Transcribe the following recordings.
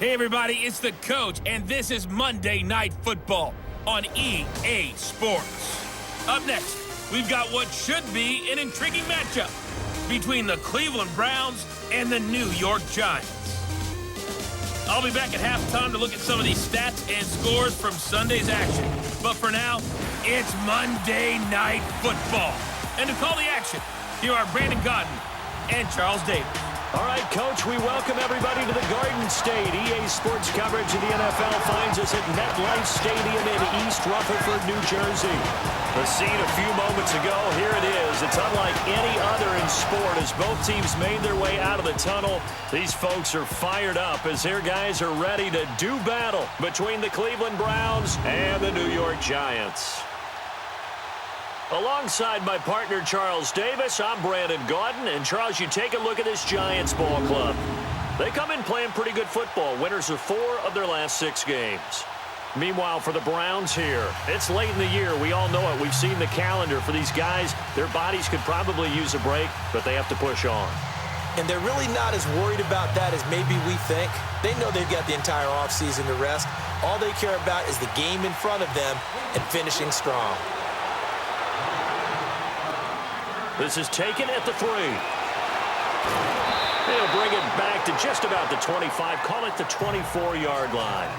Hey everybody, it's the coach, and this is Monday Night Football on EA Sports. Up next, we've got what should be an intriguing matchup between the Cleveland Browns and the New York Giants. I'll be back at halftime to look at some of these stats and scores from Sunday's action. But for now, it's Monday Night Football. And to call the action, here are Brandon Gaudin and Charles Davis. All right, Coach, we welcome everybody to the Garden State. EA Sports coverage of the NFL finds us at MetLife Stadium in East Rutherford, New Jersey. The scene a few moments ago, here it is. It's unlike any other in sport as both teams made their way out of the tunnel. These folks are fired up as their guys are ready to do battle between the Cleveland Browns and the New York Giants. Alongside my partner, Charles Davis, I'm Brandon Gaudin. And, Charles, you take a look at this Giants ball club. They come in playing pretty good football, winners of 4 of their last 6 games. Meanwhile, for the Browns here, it's late in the year. We all know it. We've seen the calendar for these guys. Their bodies could probably use a break, but they have to push on. And they're really not as worried about that as maybe we think. They know they've got the entire offseason to rest. All they care about is the game in front of them and finishing strong. This is taken at the 3. They'll bring it back to just about the 25. Call it the 24-yard line.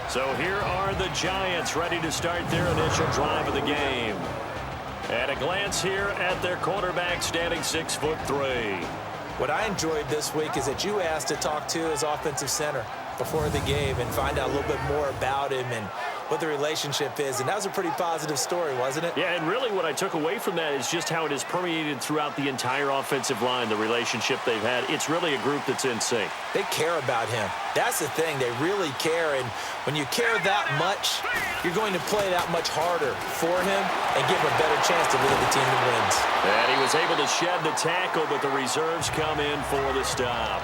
So here are the Giants ready to start their initial drive of the game. At a glance here at their quarterback standing 6'3". What I enjoyed this week is that you asked to talk to his offensive center before the game and find out a little bit more about him and what the relationship is. And that was a pretty positive story, wasn't it? Yeah, and really what I took away from that is just how it has permeated throughout the entire offensive line, the relationship they've had. It's really a group that's in sync. They care about him. That's the thing. They really care. And when you care that much, you're going to play that much harder for him and give him a better chance to lead the team to wins. And he was able to shed the tackle, but the reserves come in for the stop.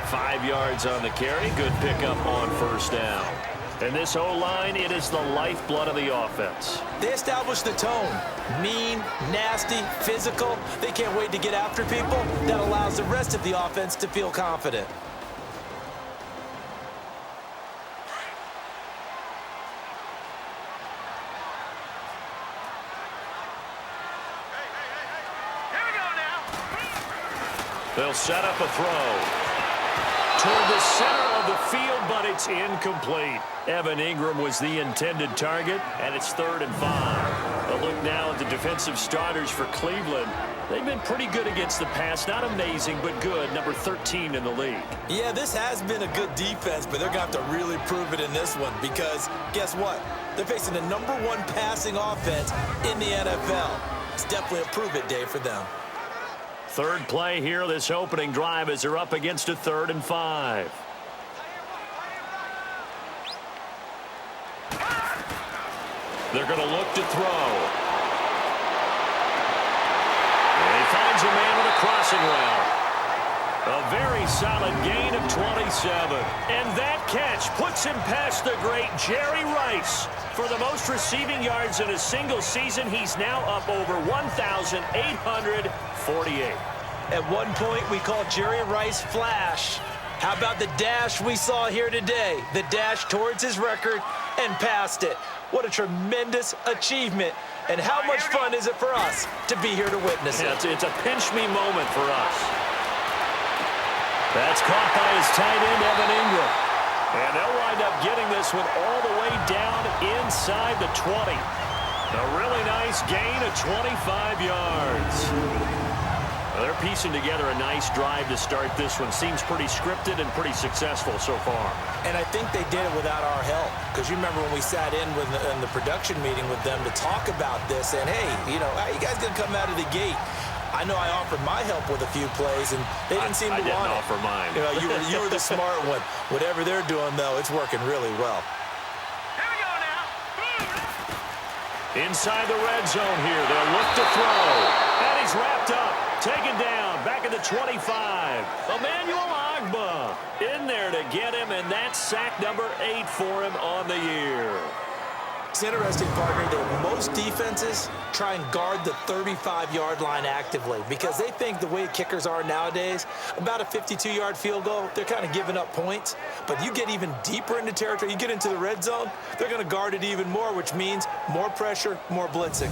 5 yards on the carry. Good pickup on first down. And this O-line, it is the lifeblood of the offense. They establish the tone. Mean, nasty, physical. They can't wait to get after people. That allows the rest of the offense to feel confident. They'll set up a throw toward the center of the field, but it's incomplete. Evan Ingram was the intended target, and it's 3rd and 5. A look now at the defensive starters for Cleveland. They've been pretty good against the pass. Not amazing, but good. Number 13 in the league. Yeah, this has been a good defense, but they're going to have to really prove it in this one because guess what? They're facing the number 1 passing offense in the NFL. It's definitely a prove-it day for them. Third play here, this opening drive as they're up against a 3rd and 5. They're going to look to throw. And he finds a man with a crossing route. A very solid gain of 27. And that catch puts him past the great Jerry Rice. For the most receiving yards in a single season, he's now up over 1,848. At one point, we called Jerry Rice Flash. How about the dash we saw here today? The dash towards his record and past it. What a tremendous achievement. And how much fun is it for us to be here to witness it? It's a pinch-me moment for us. That's caught by his tight end, Evan Ingram. And they'll wind up getting this one all the way down inside the 20. A really nice gain of 25 yards. They're piecing together a nice drive to start this one. Seems pretty scripted and pretty successful so far. And I think they did it without our help. Because you remember when we sat in the production meeting with them to talk about this. And, hey, you know, how you guys going to come out of the gate? I know I offered my help with a few plays, and they didn't seem to want it. I didn't offer mine. You know, you were the smart one. Whatever they're doing, though, it's working really well. Here we go now. Inside the red zone here. They'll look to throw. And he's wrapped up. Taken down. Back at the 25. Emmanuel Ogbah in there to get him, and that's sack number 8 for him on the year. It's interesting, partner, that most defenses try and guard the 35-yard line actively because they think the way kickers are nowadays, about a 52-yard field goal, they're kind of giving up points. But you get even deeper into territory, you get into the red zone, they're going to guard it even more, which means more pressure, more blitzing.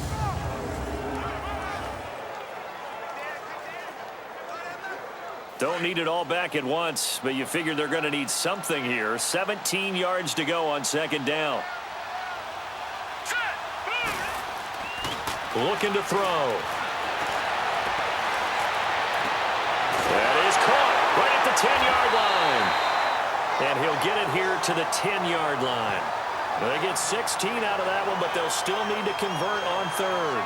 Don't need it all back at once, but you figure they're going to need something here. 17 yards to go on second down. Looking to throw. That is caught right at the 10-yard line. And he'll get it here to the 10-yard line. They get 16 out of that one, but they'll still need to convert on third.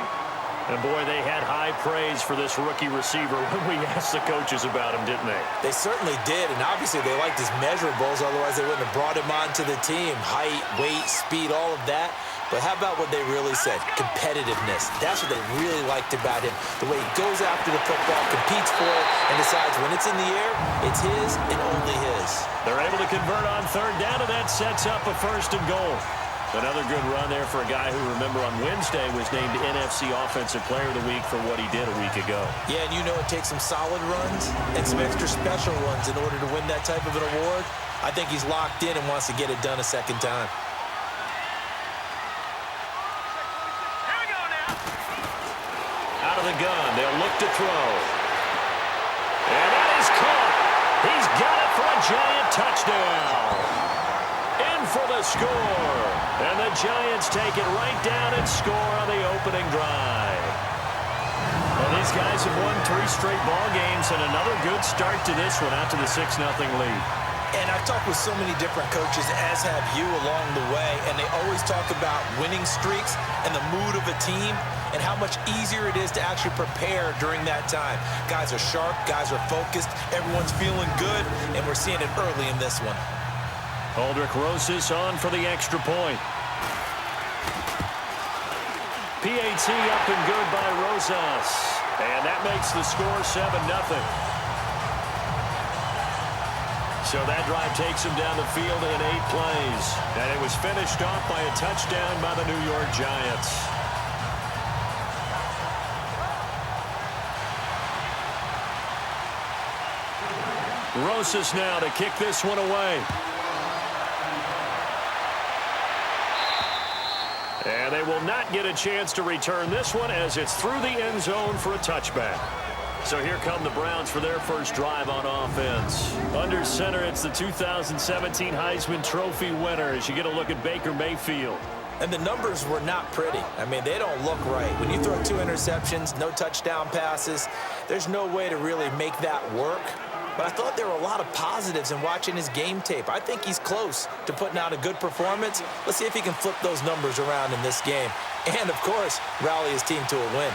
And, boy, they had high praise for this rookie receiver when we asked the coaches about him, didn't they? They certainly did, and obviously they liked his measurables, otherwise they wouldn't have brought him onto the team. Height, weight, speed, all of that. But how about what they really said? Competitiveness. That's what they really liked about him. The way he goes after the football, competes for it, and decides when it's in the air, it's his and only his. They're able to convert on third down, and that sets up a 1st and goal. Another good run there for a guy who, remember, on Wednesday was named NFC Offensive Player of the Week for what he did a week ago. Yeah, and you know it takes some solid runs and some extra special runs in order to win that type of an award. I think he's locked in and wants to get it done a second time. Here we go now. Out of the gun, they'll look to throw. And that is caught. He's got it for a giant touchdown. In for the score. And the Giants take it right down and score on the opening drive. Well, these guys have won 3 straight ball games, and another good start to this one after the 6-0 lead. And I've talked with so many different coaches, as have you, along the way, and they always talk about winning streaks and the mood of a team and how much easier it is to actually prepare during that time. Guys are sharp, guys are focused, everyone's feeling good, and we're seeing it early in this one. Aldrich Rosas on for the extra point. PAT up and good by Rosas. And that makes the score 7-0. So that drive takes him down the field in 8 plays. And it was finished off by a touchdown by the New York Giants. Rosas now to kick this one away. And they will not get a chance to return this one as it's through the end zone for a touchback. So here come the Browns for their first drive on offense. Under center, it's the 2017 Heisman Trophy winner as you get a look at Baker Mayfield. And the numbers were not pretty. I mean, they don't look right. When you throw 2 interceptions, no touchdown passes, there's no way to really make that work. But I thought there were a lot of positives in watching his game tape. I think he's close to putting out a good performance. Let's see if he can flip those numbers around in this game. And, of course, rally his team to a win.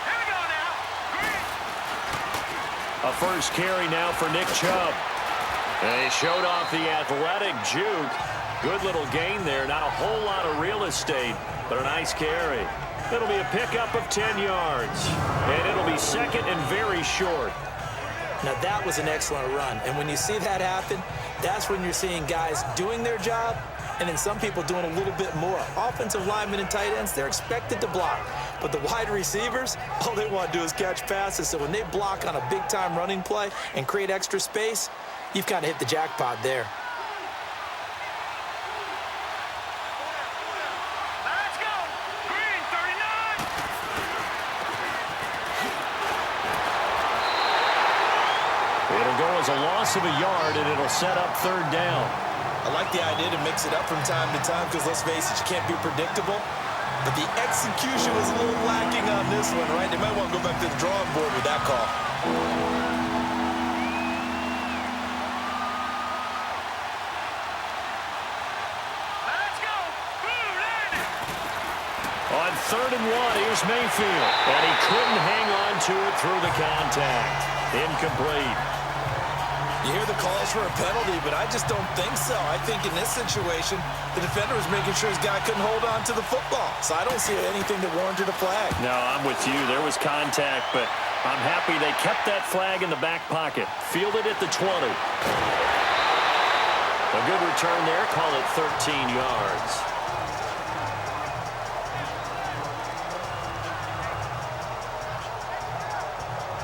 Here we go now. A first carry now for Nick Chubb. And he showed off the athletic juke. Good little gain there. Not a whole lot of real estate, but a nice carry. It'll be a pickup of 10 yards. And it'll be second and very short. Now, that was an excellent run. And when you see that happen, that's when you're seeing guys doing their job and then some people doing a little bit more. Offensive linemen and tight ends, they're expected to block. But the wide receivers, all they want to do is catch passes. So when they block on a big-time running play and create extra space, you've kind of hit the jackpot there. Let's go. Green 39. It'll go as a loss of a yard, and it'll set up third down. I like the idea to mix it up from time to time because, let's face it, you can't be predictable. But the execution was a little lacking on this one, right? They might want to go back to the drawing board with that call. Let's go. Blue landed. On 3rd and 1, here's Mayfield. And he couldn't hang on to it through the contact. Incomplete. You hear the calls for a penalty, but I just don't think so. I think in this situation, the defender was making sure his guy couldn't hold on to the football. So I don't see anything that warranted a flag. No, I'm with you. There was contact, but I'm happy they kept that flag in the back pocket. Fielded at the 20. A good return there. Call it 13 yards.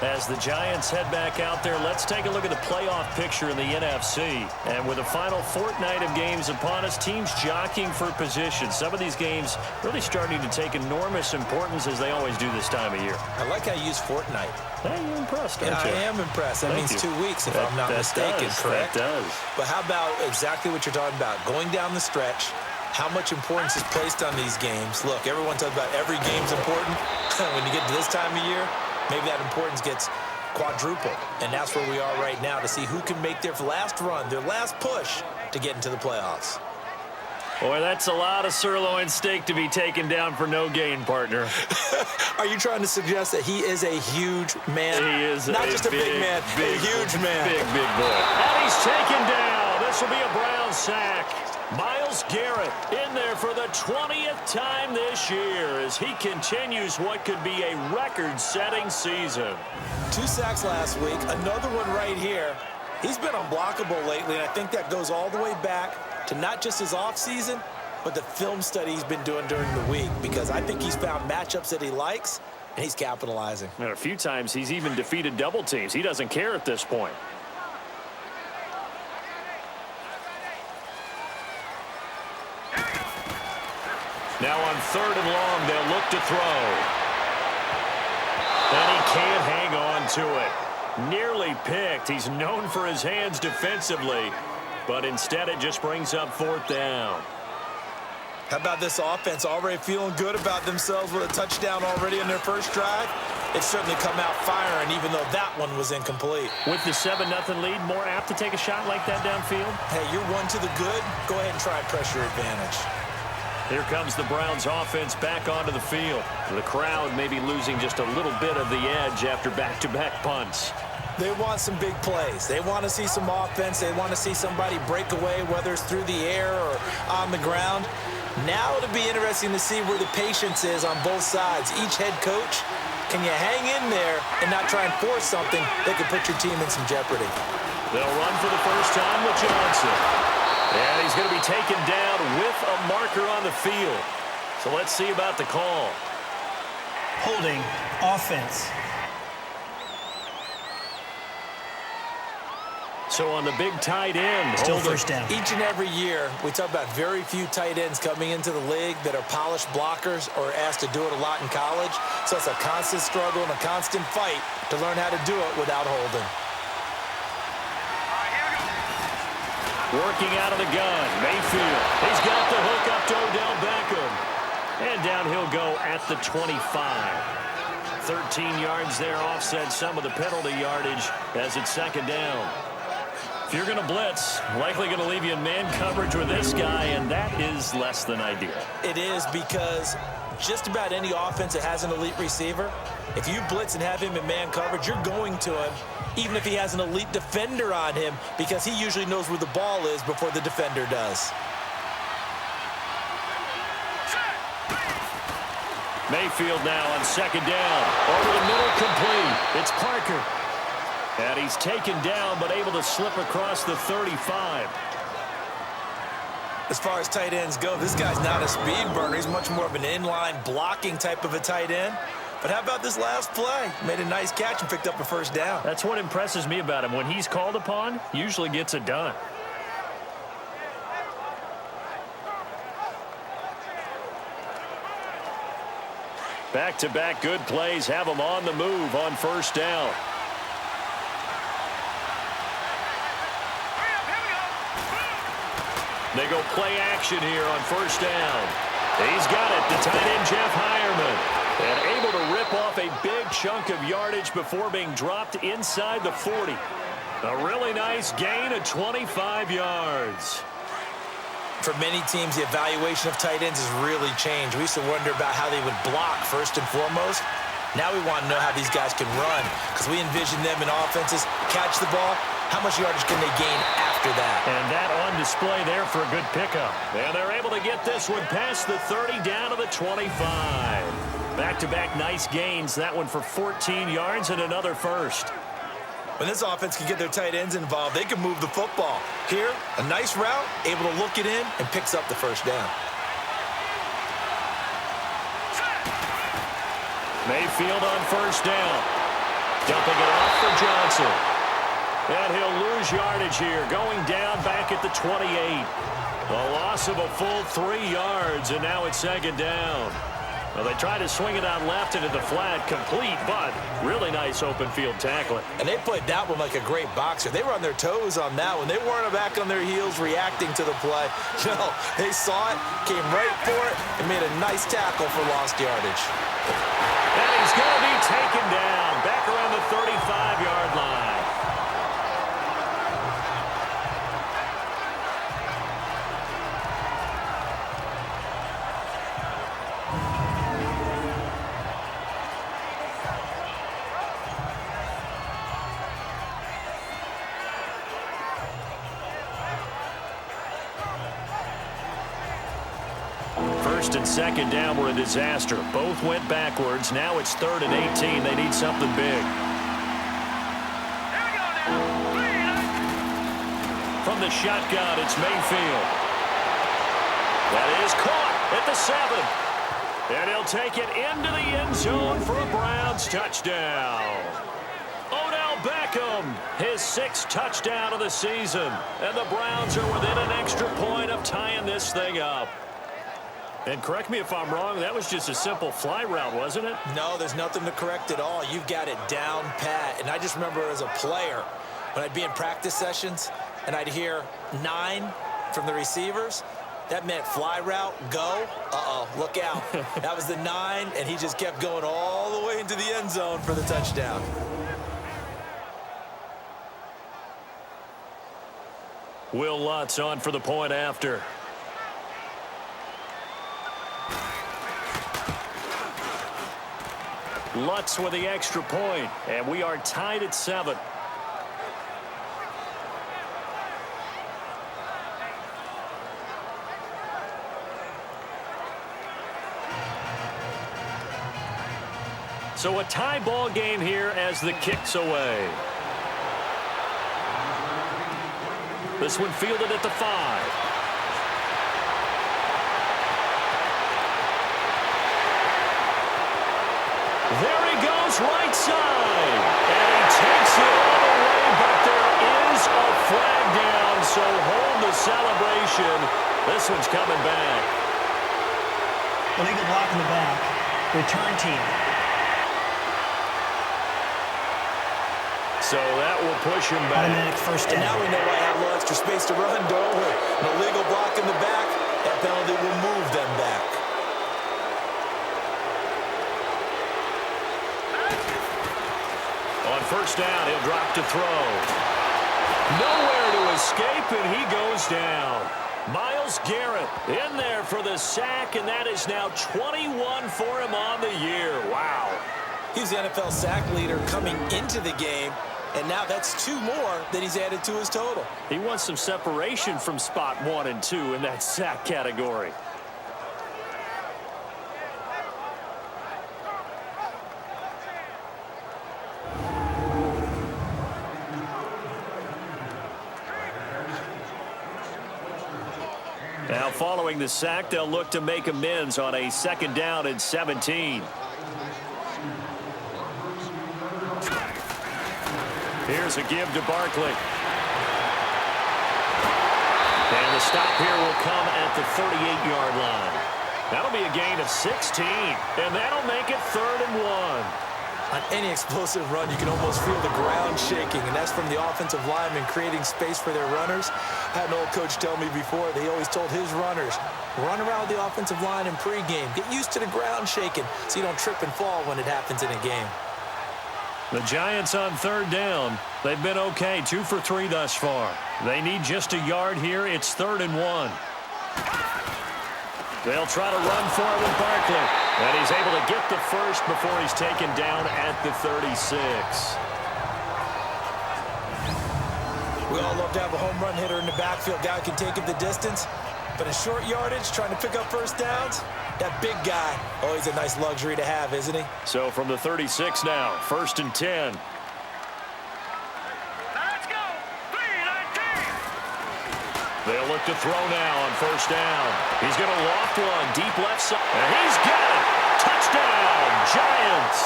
As the Giants head back out there, let's take a look at the playoff picture in the NFC. And with the final fortnight of games upon us, teams jockeying for position. Some of these games really starting to take enormous importance as they always do this time of year. I like how you use fortnight. Hey, you're impressed, aren't you? I am impressed. That means 2 weeks, if I'm not mistaken, correct? That does. But how about exactly what you're talking about? Going down the stretch, how much importance is placed on these games? Look, everyone talks about every game's important. When you get to this time of year, maybe that importance gets quadrupled. And that's where we are right now to see who can make their last run, their last push to get into the playoffs. Boy, that's a lot of sirloin steak to be taken down for no gain, partner. Are you trying to suggest that he is a huge man? He is not just a big man, a huge man. Big boy. And he's taken down. This will be a Brown sack. Myles Garrett in there for the 20th time this year as he continues what could be a record-setting season. 2 sacks last week, another one right here. He's been unblockable lately, and I think that goes all the way back to not just his offseason, but the film study he's been doing during the week, because I think he's found matchups that he likes, and he's capitalizing. And a few times he's even defeated double teams. He doesn't care at this point. Now on 3rd and long, they'll look to throw. And he can't hang on to it. Nearly picked. He's known for his hands defensively, but instead it just brings up 4th down. How about this offense already feeling good about themselves with a touchdown already in their first drive? It's certainly come out firing, even though that one was incomplete. With the 7-0 lead, more apt to take a shot like that downfield? Hey, you're one to the good. Go ahead and try pressure advantage. Here comes the Browns offense back onto the field. The crowd may be losing just a little bit of the edge after back-to-back punts. They want some big plays. They want to see some offense. They want to see somebody break away, whether it's through the air or on the ground. Now it'll be interesting to see where the patience is on both sides. Each head coach, can you hang in there and not try and force something that could put your team in some jeopardy? They'll run for the first time with Johnson. And he's going to be taken down with a marker on the field. So let's see about the call. Holding offense. So on the big tight end. Still first down. Each and every year, we talk about very few tight ends coming into the league that are polished blockers or asked to do it a lot in college. So it's a constant struggle and a constant fight to learn how to do it without holding. Working out of the gun, Mayfield. He's got the hook up to Odell Beckham. And down he'll go at the 25. 13 yards there, offset some of the penalty yardage as it's 2nd down. If you're going to blitz, likely going to leave you in man coverage with this guy, and that is less than ideal. It is, because just about any offense that has an elite receiver, if you blitz and have him in man coverage, you're going to him, even if he has an elite defender on him, because he usually knows where the ball is before the defender does. Mayfield now on 2nd down. Over the middle, complete. It's Parker. And he's taken down, but able to slip across the 35. As far as tight ends go, this guy's not a speed burner. He's much more of an inline blocking type of a tight end. But how about this last play? Made a nice catch and picked up a first down. That's what impresses me about him. When he's called upon, usually gets it done. Back-to-back good plays have him on the move on 1st down. They go play action here on 1st down. He's got it, the tight end Jeff Heuerman. And able to rip off a big chunk of yardage before being dropped inside the 40. A really nice gain of 25 yards. For many teams, the evaluation of tight ends has really changed. We used to wonder about how they would block first and foremost. Now we want to know how these guys can run, because we envision them in offenses catch the ball. How much yardage can they gain after that? And that on display there for a good pickup. And they're able to get this one past the 30 down to the 25. Back-to-back nice gains. That one for 14 yards and another first. When this offense can get their tight ends involved, they can move the football. Here, a nice route, able to look it in, and picks up the first down. Mayfield on first down. Dumping it off for Johnson. And he'll lose yardage here, going down back at the 28. A loss of a full 3 yards, and now it's second down. Well, they try to swing it out left into the flat, complete, but really nice open field tackling. And they played that one like a great boxer. They were on their toes on that one. They weren't back on their heels reacting to the play. No, they saw it, came right for it, and made a nice tackle for lost yardage. And he's going to be taken down back around the 35-yard line. First and second down were a disaster. Both went backwards. Now it's 3rd and 18. They need something big. Here we go now. From the shotgun, it's Mayfield. That is caught at the 7. And he'll take it into the end zone for a Browns touchdown. Odell Beckham, his 6th touchdown of the season. And the Browns are within an extra point of tying this thing up. And correct me if I'm wrong, that was just a simple fly route, wasn't it? No, there's nothing to correct at all. You've got it down pat. And I just remember as a player, when I'd be in practice sessions and I'd hear 9 from the receivers, that meant fly route, go. Uh-oh, look out. That was the 9, and he just kept going all the way into the end zone for the touchdown. Will Lutz on for the point after. Lutz with the extra point, and we are tied at 7. So a tie ball game here as the kick's away. This one fielded at the 5. There he goes, right side. And he takes it all the way, but there is a flag down, so hold the celebration. This one's coming back. Illegal block in the back. Return team. So that will push him back. Automatic first And down. now we know why I have a little extra space to run, don't we? An illegal block in the back, that penalty will move them back. On first down, he'll drop to throw. Nowhere to escape, and he goes down. Myles Garrett in there for the sack, and that is now 21 for him on the year. Wow. He's the NFL sack leader coming into the game, and now that's 2 more that he's added to his total. He wants some separation from spot 1 and 2 in that sack category. Now following the sack, they'll look to make amends on a 2nd down and 17. Here's a give to Barkley. And the stop here will come at the 38-yard line. That'll be a gain of 16, and that'll make it 3rd and 1. On any explosive run, you can almost feel the ground shaking, and that's from the offensive linemen creating space for their runners. I had an old coach tell me before, they always told his runners, run around the offensive line in pregame. Get used to the ground shaking so you don't trip and fall when it happens in a game. The Giants on 3rd down. They've been okay, 2 for 3 thus far. They need just a yard here. It's 3rd and 1. They'll try to run for it with Barkley. And he's able to get the first before he's taken down at the 36. We all love to have a home run hitter in the backfield. Guy who can take it the distance. But in short yardage, trying to pick up first downs, that big guy, always a nice luxury to have, isn't he? So from the 36 now, 1st and 10. to throw now on first down. He's going to loft one deep left side. And he's got it. Touchdown, Giants.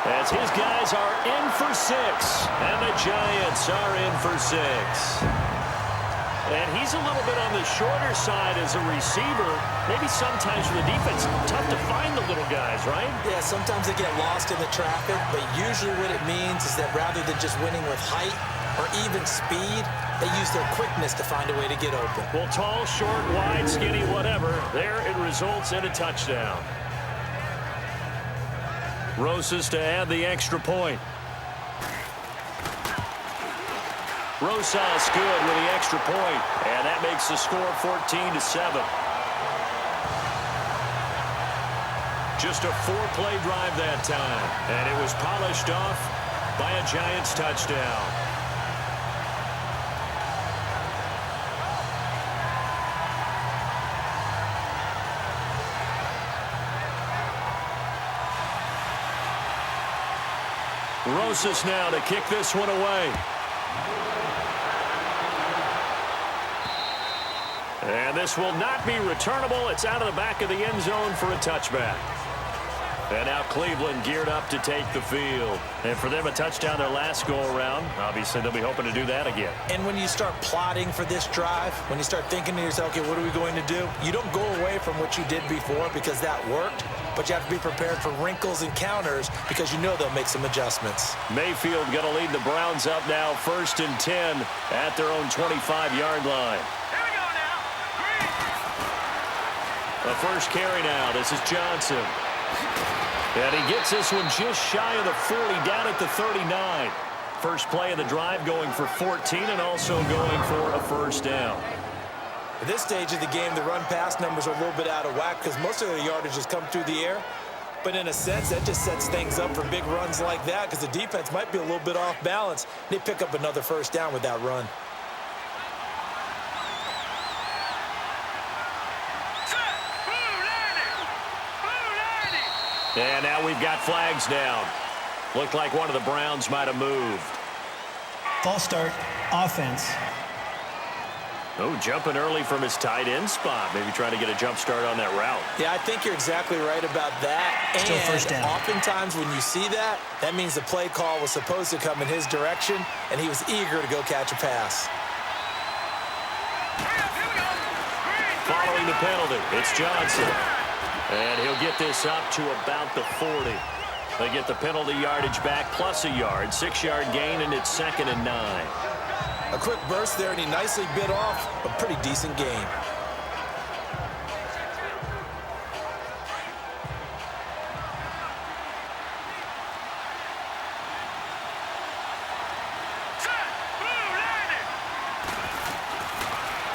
As his guys are in for 6. And the Giants are in for 6. And he's a little bit on the shorter side as a receiver. Maybe sometimes for the defense, tough to find the little guys, right? Yeah, sometimes they get lost in the traffic, but usually what it means is that rather than just winning with height or even speed, they use their quickness to find a way to get open. Well, tall, short, wide, skinny, whatever, there it results in a touchdown. Rosas to add the extra point. Rosas good with the extra point, and that makes the score 14-7. Just a 4-play drive that time, and it was polished off by a Giants touchdown. Rosas now to kick this one away. And this will not be returnable. It's out of the back of the end zone for a touchback. And now Cleveland geared up to take the field. And for them, a touchdown their last go-around. Obviously, they'll be hoping to do that again. And when you start plotting for this drive, when you start thinking to yourself, okay, what are we going to do? You don't go away from what you did before because that worked, but you have to be prepared for wrinkles and counters because you know they'll make some adjustments. Mayfield going to lead the Browns up now, 1st and 10 at their own 25-yard line. Here we go now. Green. The first carry now. This is Johnson. And he gets this one just shy of the 40, down at the 39. First play of the drive going for 14 and also going for a first down. At this stage of the game, the run-pass numbers are a little bit out of whack because most of their yardage has come through the air. But in a sense, that just sets things up for big runs like that because the defense might be a little bit off balance. They pick up another first down with that run. And now we've got flags down. Looked like one of the Browns might have moved. False start, offense. Oh, jumping early from his tight end spot. Maybe trying to get a jump start on that route. Yeah, I think you're exactly right about that. Still first down. Oftentimes when you see that, that means the play call was supposed to come in his direction, and he was eager to go catch a pass. Following the penalty, it's Johnson. And he'll get this up to about the 40. They get the penalty yardage back plus a yard. 6-yard gain, and it's 2nd and 9. A quick burst there, and he nicely bit off a pretty decent gain.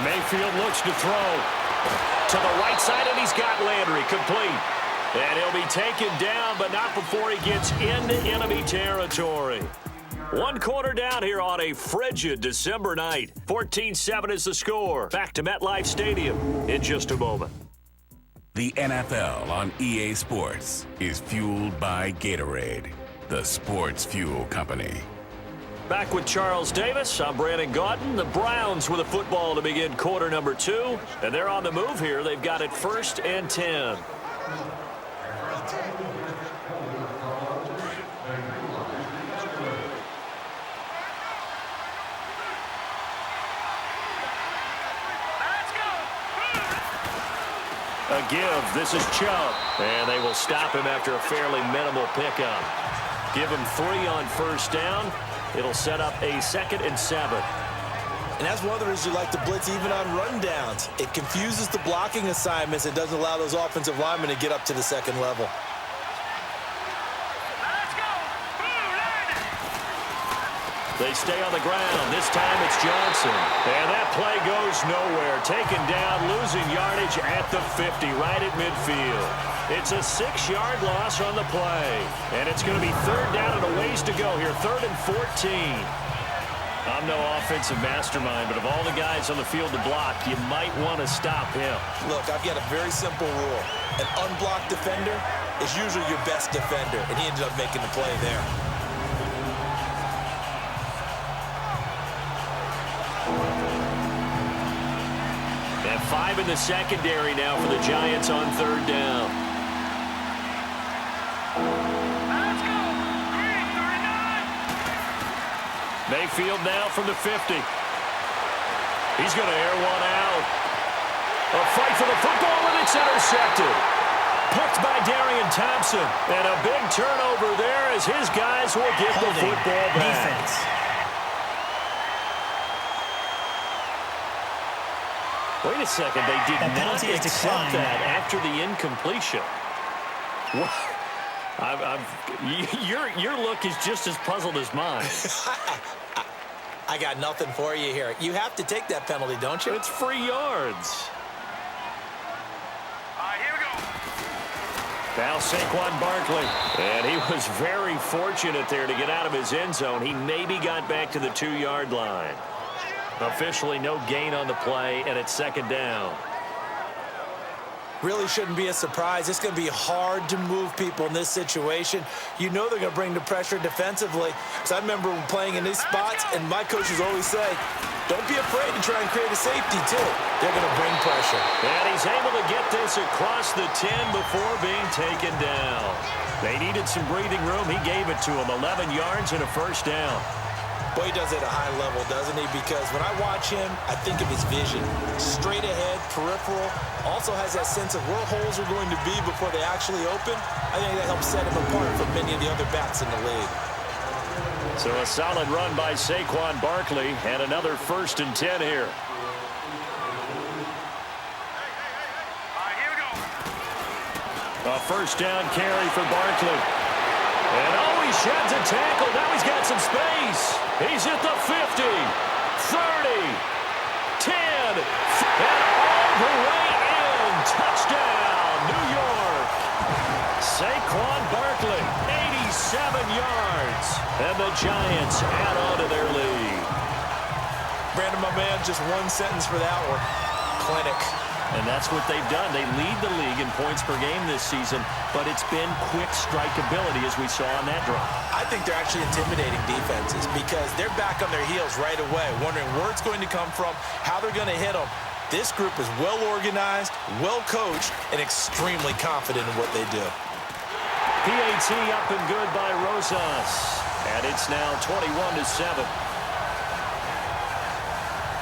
Mayfield looks to throw. To the right side, and he's got Landry complete. And he'll be taken down, but not before he gets into enemy territory. 1 quarter down here on a frigid December night. 14-7 is the score. Back to MetLife Stadium in just a moment. The NFL on EA Sports is fueled by Gatorade, the sports fuel company. Back with Charles Davis. I'm Brandon Gaudin. The Browns with a football to begin quarter number 2. And they're on the move here. They've got it 1st and 10. A give. This is Chubb. And they will stop him after a fairly minimal pickup. Give him 3 on first down. It'll set up a 2nd and 7. And that's one of the reasons you like to blitz even on rundowns. It confuses the blocking assignments and doesn't allow those offensive linemen to get up to the 2nd level. They stay on the ground. This time it's Johnson. And that play goes nowhere. Taken down, losing yardage at the 50, right at midfield. It's a 6-yard loss on the play. And it's going to be 3rd down and a ways to go here. 3rd and 14. I'm no offensive mastermind, but of all the guys on the field to block, you might want to stop him. Look, I've got a very simple rule. An unblocked defender is usually your best defender, and he ended up making the play there. 5 in the secondary now for the Giants on 3rd down. Let's go. Green, 39. Mayfield now from the 50. He's going to air one out. A fight for the football, and it's intercepted. Picked by Darian Thompson. And a big turnover there as his guys will get the football back. Defense. Wait a second. They did That not penalty is accept declined. that after the incompletion. What? Your look is just as puzzled as mine. I got nothing for you here. You have to take that penalty, don't you? It's free yards. All right, here we go. Now Saquon Barkley. And he was very fortunate there to get out of his end zone. He maybe got back to the 2-yard line. Officially no gain on the play, and it's 2nd down. Really shouldn't be a surprise. It's going to be hard to move people in this situation. You know they're going to bring the pressure defensively. Because I remember playing in these spots, and my coaches always say, don't be afraid to try and create a safety, too. They're going to bring pressure. And he's able to get this across the 10 before being taken down. They needed some breathing room. He gave it to him. 11 yards and a 1st down. Boy, he does it at a high level, doesn't he? Because when I watch him, I think of his vision. Straight ahead, peripheral. Also has that sense of where holes are going to be before they actually open. I think that helps set him apart from many of the other backs in the league. So a solid run by Saquon Barkley, and another 1st and 10 here. All right, here we go. A 1st down carry for Barkley. And he sheds a tackle. Now he's got some space. He's at the 50, 30, 10, and all the way in. Touchdown, New York. Saquon Barkley, 87 yards. And the Giants add on to their lead. Brandon, my man, just one sentence for that one. Clinic. And that's what they've done. They lead the league in points per game this season, but it's been quick strikeability as we saw on that drive. I think they're actually intimidating defenses because they're back on their heels right away, wondering where it's going to come from, how they're going to hit them. This group is well organized, well coached, and extremely confident in what they do. PAT up and good by Rosas. And it's now 21-7.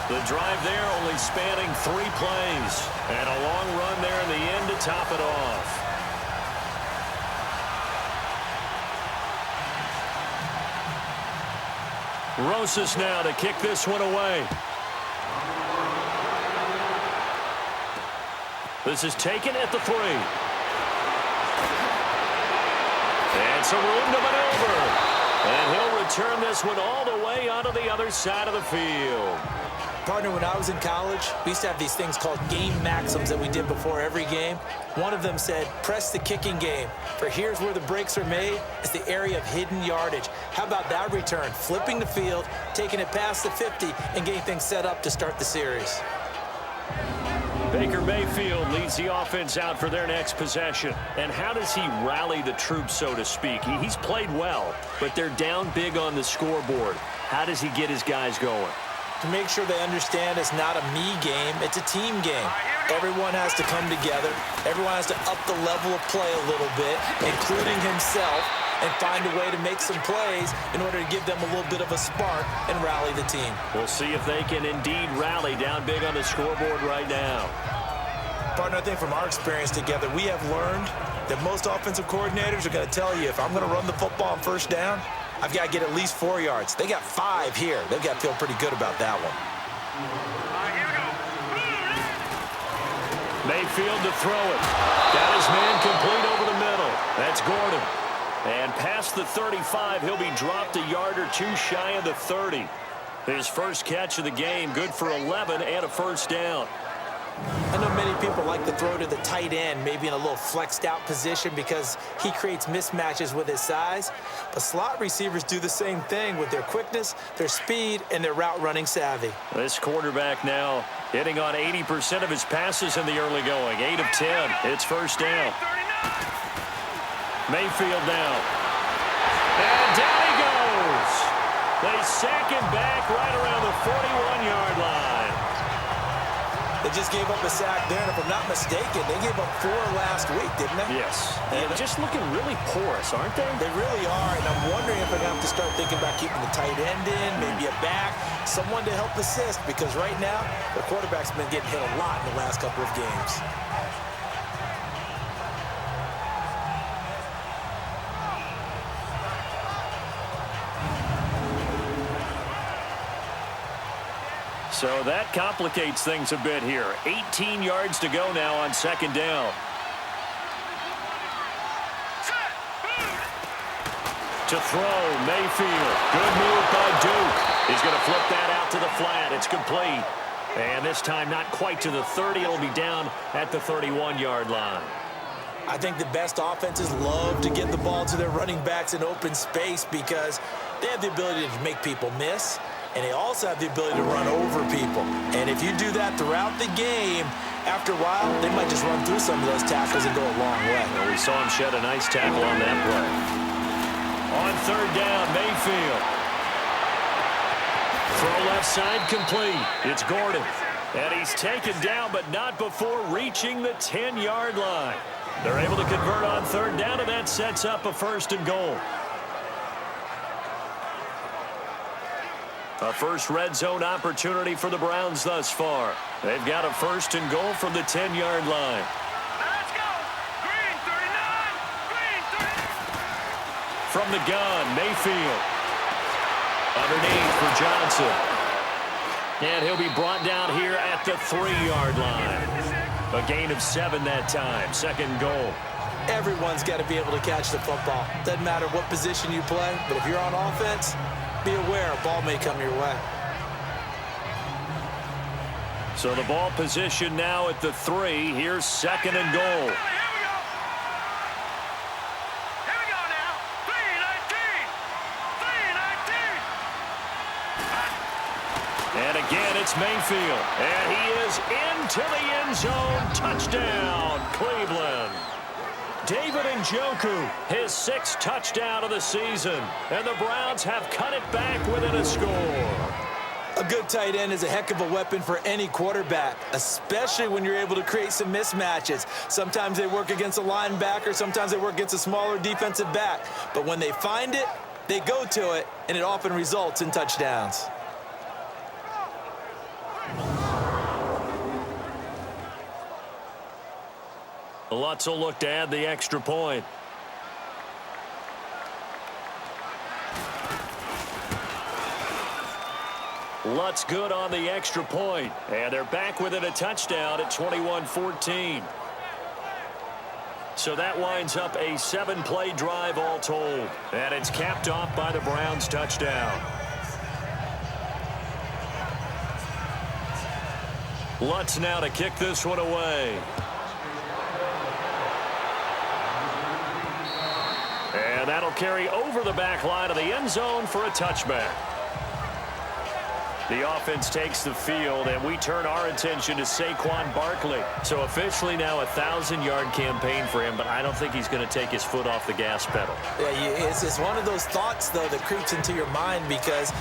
The drive there only spanning 3 plays. And a long run there in the end to top it off. Rosas now to kick this one away. This is taken at the 3. And some room to maneuver. And he'll return this one all the way onto the other side of the field. Partner, when I was in college, we used to have these things called game maxims that we did before every game. One of them said, press the kicking game, for here's where the breaks are made. It's the area of hidden yardage. How about that return? Flipping the field, taking it past the 50, and getting things set up to start the series. Baker Mayfield leads the offense out for their next possession. And how does he rally the troops, so to speak? He's played well, but they're down big on the scoreboard. How does he get his guys going? To make sure they understand it's not a me game, it's a team game. Everyone has to come together. Everyone has to up the level of play a little bit, including himself, and find a way to make some plays in order to give them a little bit of a spark and rally the team. We'll see if they can indeed rally down big on the scoreboard right now. Partner, I think from our experience together, we have learned that most offensive coordinators are going to tell you, if I'm going to run the football on 1st down, I've got to get at least 4 yards. They got 5 here. They've got to feel pretty good about that one. All right, here we go. Mayfield to throw it. Got his man complete over the middle. That's Gordon. And past the 35, he'll be dropped a yard or 2 shy of the 30. His first catch of the game, good for 11 and a 1st down. I know many people like to throw to the tight end, maybe in a little flexed out position because he creates mismatches with his size. But slot receivers do the same thing with their quickness, their speed, and their route running savvy. This quarterback now hitting on 80% of his passes in the early going. 8 of 10. It's 1st down. Mayfield now. And down he goes. They sack him back right around the 41-yard line. They just gave up a sack there, and if I'm not mistaken, they gave up 4 last week, didn't they? Yes. And just looking really porous, aren't they? They really are, and I'm wondering if they're going to have to start thinking about keeping the tight end in, maybe a back, someone to help assist, because right now, their quarterback's been getting hit a lot in the last couple of games. So that complicates things a bit here. 18 yards to go now on second down. To throw, Mayfield. Good move by Duke. He's going to flip that out to the flat. It's complete. And this time not quite to the 30. It'll be down at the 31-yard line. I think the best offenses love to get the ball to their running backs in open space because they have the ability to make people miss, and they also have the ability to run over people. And if you do that throughout the game, after a while, they might just run through some of those tackles and go a long way. Well, we saw him shed a nice tackle on that play. On third down, Mayfield. Throw left side complete. It's Gordon. And he's taken down, but not before reaching the 10-yard line. They're able to convert on third down, and that sets up a 1st and goal. A first red zone opportunity for the Browns thus far. They've got a 1st and goal from the 10-yard line. Let's go. Green 39. Green 39. From the gun, Mayfield. Underneath for Johnson. And he'll be brought down here at the 3-yard line. A gain of 7 that time. 2nd goal. Everyone's got to be able to catch the football. Doesn't matter what position you play, but if you're on offense, be aware a ball may come your way. So the ball position now at the 3. Here's 2nd and goal. Here we go. Here we go now. 3-19. 3-19. And again, it's Mayfield. And he is into the end zone. Touchdown, Cleveland. David Njoku, his 6th touchdown of the season. And the Browns have cut it back within a score. A good tight end is a heck of a weapon for any quarterback, especially when you're able to create some mismatches. Sometimes they work against a linebacker, sometimes they work against a smaller defensive back. But when they find it, they go to it, and it often results in touchdowns. Lutz will look to add the extra point. Lutz good on the extra point. And they're back within a touchdown at 21-14. So that winds up a 7-play drive all told. And it's capped off by the Browns' touchdown. Lutz now to kick this one away. And that'll carry over the back line of the end zone for a touchback. The offense takes the field, and we turn our attention to Saquon Barkley. So officially now a 1,000-yard campaign for him, but I don't think he's going to take his foot off the gas pedal. Yeah, it's one of those thoughts, though, that creeps into your mind because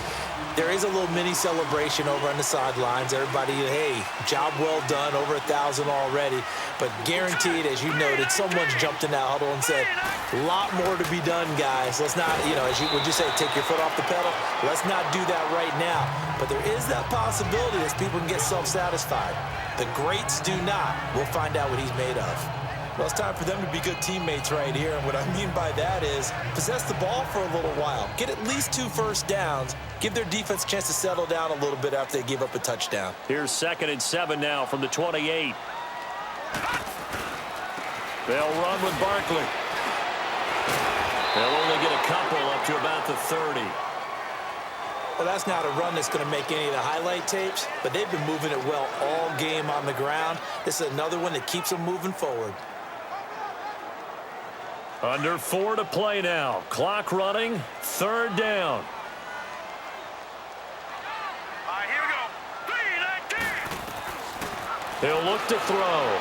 there is a little mini celebration over on the sidelines. Everybody, hey, job well done, over 1,000 already. But guaranteed, as you noted, someone's jumped in that huddle and said, a lot more to be done, guys. Let's not, as you would you say, take your foot off the pedal? Let's not do that right now. But there is that possibility that people can get self-satisfied. The greats do not. We'll find out what he's made of. Well, it's time for them to be good teammates right here. And what I mean by that is possess the ball for a little while. Get at least 2 first downs. Give their defense a chance to settle down a little bit after they give up a touchdown. Here's 2nd and 7 now from the 28. They'll run with Barkley. They'll only get a couple up to about the 30. Well, that's not a run that's going to make any of the highlight tapes, but they've been moving it well all game on the ground. This is another one that keeps them moving forward. Under 4 to play now. Clock running. 3rd down. Here we go. 3-19. He'll look to throw.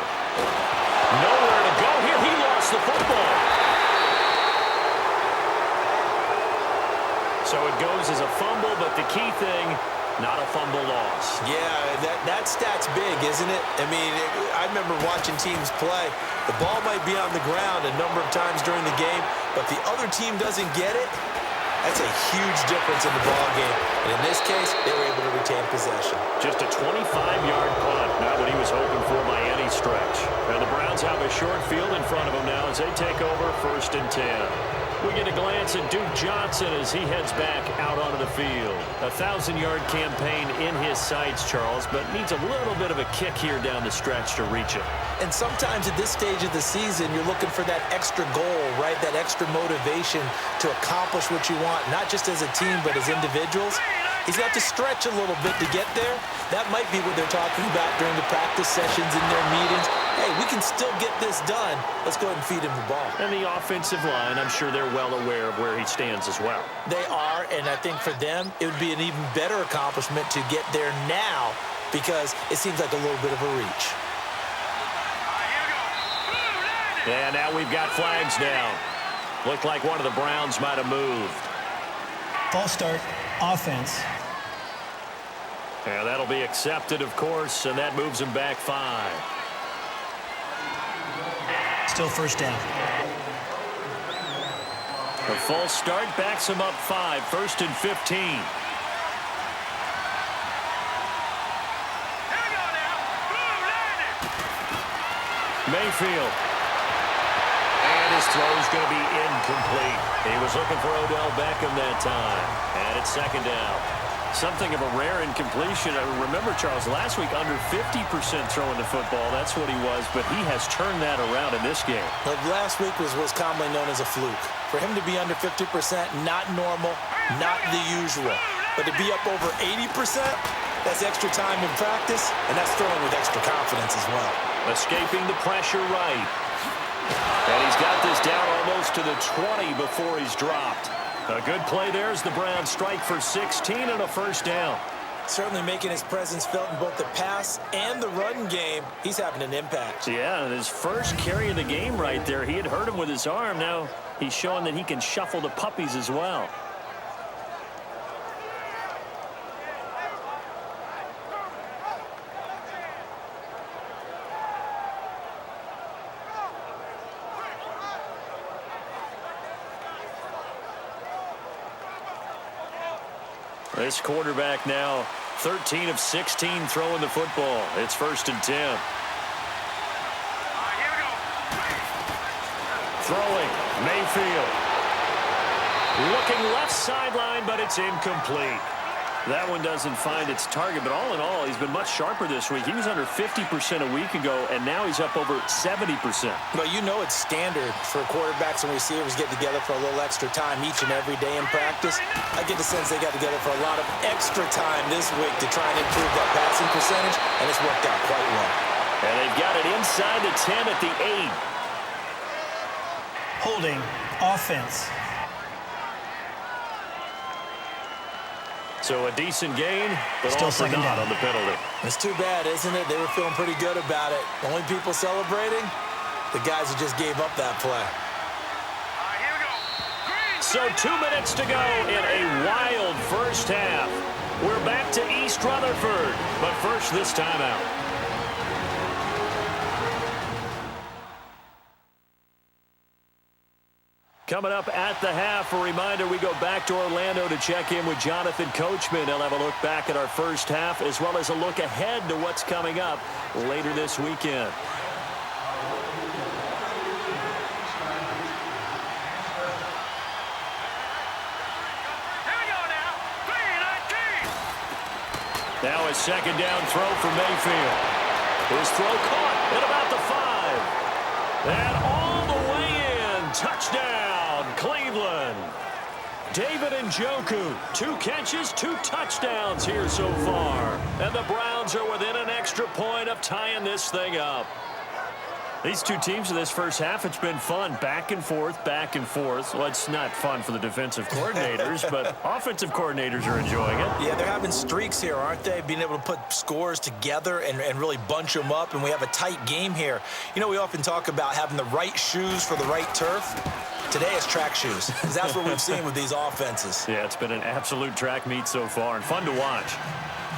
Nowhere to go here. He lost the football. So it goes as a fumble, but the key thing, Not a fumble loss. Yeah, that stat's big, isn't it? I mean, I remember watching teams play. The ball might be on the ground a number of times during the game, but the other team doesn't get it. That's a huge difference in the ball game. And in this case, they were able to retain possession. Just a 25-yard punt. Not what he was hoping for by any stretch. And the Browns have a short field in front of them now as they take over 1st and 10. We get a glance at Duke Johnson as he heads back out onto the field. A 1,000-yard campaign in his sights, Charles, but needs a little bit of a kick here down the stretch to reach it. And sometimes at this stage of the season, you're looking for that extra goal, right? That extra motivation to accomplish what you want, not just as a team, but as individuals. He's got to stretch a little bit to get there. That might be what they're talking about during the practice sessions in their meetings. Hey, we can still get this done. Let's go ahead and feed him the ball. And the offensive line, I'm sure they're well aware of where he stands as well. They are, and I think for them, it would be an even better accomplishment to get there now because it seems like a little bit of a reach. And now we've got flags down. Looked like one of the Browns might have moved. False start, offense. And that'll be accepted, of course, and that moves him back 5. Still 1st down. The false start backs him up 5, 1st and 15. Mayfield. And his throw's going to be incomplete. He was looking for Odell Beckham that time. And it's 2nd down. Something of a rare incompletion. I remember, Charles, last week under 50% throwing the football. That's what he was, but he has turned that around in this game. But last week was what's commonly known as a fluke. For him to be under 50%, not normal, not the usual. But to be up over 80%, that's extra time in practice, and that's throwing with extra confidence as well. Escaping the pressure right. And he's got this down almost to the 20 before he's dropped. A good play there as the Browns strike for 16 and a 1st down. Certainly making his presence felt in both the pass and the run game. He's having an impact. Yeah, his first carry of the game right there. He had hurt him with his arm. Now he's showing that he can shuffle the puppies as well. This quarterback now 13 of 16 throwing the football. It's 1st and 10. Throwing, Mayfield. Looking left sideline, but it's incomplete. That one doesn't find its target, but all in all, he's been much sharper this week. He was under 50% a week ago, and now he's up over 70%. Well, you know it's standard for quarterbacks and receivers get together for a little extra time each and every day in practice. I get the sense they got together for a lot of extra time this week to try and improve that passing percentage, and it's worked out quite well. And they've got it inside the 10 at the 8. Holding, offense. So a decent gain, but Still all for 2nd naught down on the penalty. It's too bad, isn't it? They were feeling pretty good about it. Only people celebrating, the guys who just gave up that play. So 2 minutes to go in a wild 1st half. We're back to East Rutherford, but first this timeout. Coming up at the half, a reminder, we go back to Orlando to check in with Jonathan Coachman. He'll have a look back at our 1st half as well as a look ahead to what's coming up later this weekend. Now a 2nd down throw for Mayfield. His throw caught at about the 5. And all the way in. Touchdown, Cleveland. David Njoku, 2 catches, 2 touchdowns here so far. And the Browns are within an extra point of tying this thing up. These two teams in this 1st half, it's been fun. Back and forth, back and forth. Well, it's not fun for the defensive coordinators, but offensive coordinators are enjoying it. Yeah, they're having streaks here, aren't they? Being able to put scores together and really bunch them up, and we have a tight game here. You know, we often talk about having the right shoes for the right turf. Today is track shoes, because that's what we've seen with these offenses. Yeah, it's been an absolute track meet so far and fun to watch.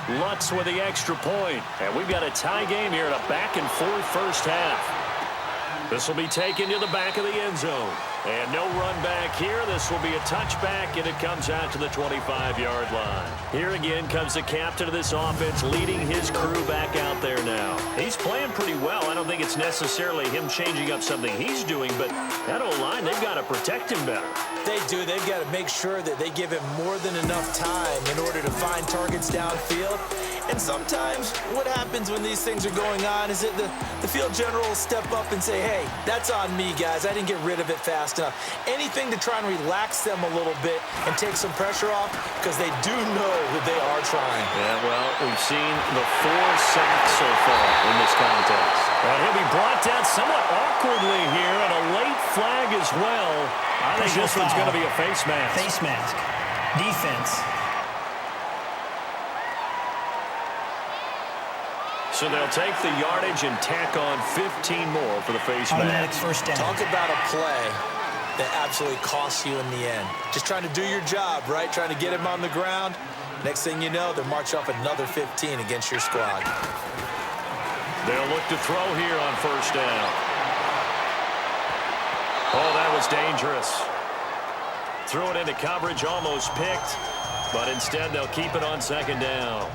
Lutz with the extra point. And we've got a tie game here in a back-and-forth first half. This will be taken to the back of the end zone. And no run back here. This will be a touchback, and it comes out to the 25-yard line. Here again comes the captain of this offense leading his crew back out there now. He's playing pretty well. I don't think it's necessarily him changing up something he's doing, but that O-line, they've got to protect him better. They do. They've got to make sure that they give him more than enough time in order to find targets downfield. And sometimes what happens when these things are going on is that the field general will step up and say, hey, that's on me, guys. I didn't get rid of it fast enough. Anything to try and relax them a little bit and take some pressure off, because they do know that they are trying. Yeah, well, we've seen the 4 sacks so far in this contest. And he'll be brought down somewhat awkwardly here, and a late flag as well. I think this one's going to be a face mask. Face mask. Defense. So they'll take the yardage and tack on 15 more for the face Automatic mask. first down. Talk about a play that absolutely costs you in the end. Just trying to do your job, right? Trying to get him on the ground. Next thing you know, they'll march off another 15 against your squad. They'll look to throw here on first down. Oh, that was dangerous. Threw it into coverage, almost picked, but instead they'll keep it on second down.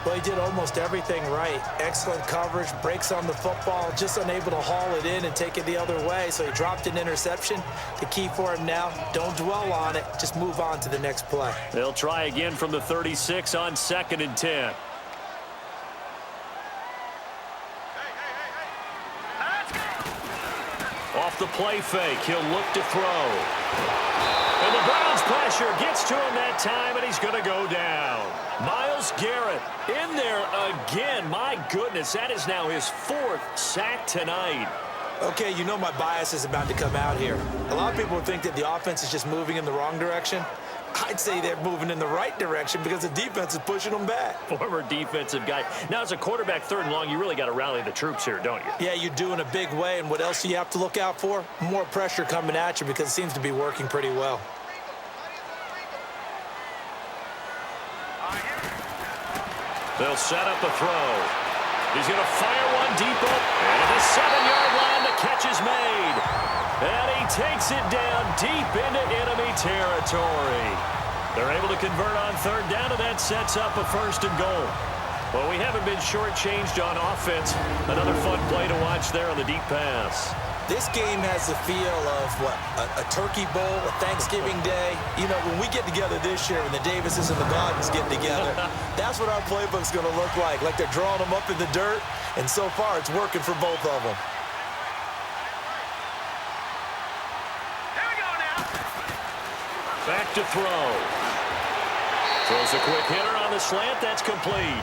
Well, he did almost everything right. Excellent coverage, breaks on the football, just unable to haul it in and take it the other way. So he dropped an interception. The key for him now, don't dwell on it. Just move on to the next play. They'll try again from the 36 on 2nd and 10. Off the play fake, he'll look to throw. And the Browns pressure gets to him that time, and he's going to go down. Myles Garrett in there again. My goodness, that is now his 4th sack tonight. Okay, you know my bias is about to come out here. A lot of people think that the offense is just moving in the wrong direction. I'd say they're moving in the right direction because the defense is pushing them back. Former defensive guy. Now, as a quarterback 3rd and long, you really got to rally the troops here, don't you? Yeah, you do in a big way. And what else do you have to look out for? More pressure coming at you, because it seems to be working pretty well. They'll set up a throw. He's going to fire one deep up. And at the 7-yard line, the catch is made. And he takes it down deep into enemy territory. They're able to convert on 3rd down, and that sets up a 1st and goal. Well, we haven't been shortchanged on offense. Another fun play to watch there on the deep pass. This game has the feel of, what, a turkey bowl, a Thanksgiving day. You know, when we get together this year, when the Davises and the Gardens get together, that's what our playbook's going to look like they're drawing them up in the dirt, and so far it's working for both of them. Here we go now. Back to throw. Throws a quick hitter on the slant. That's complete.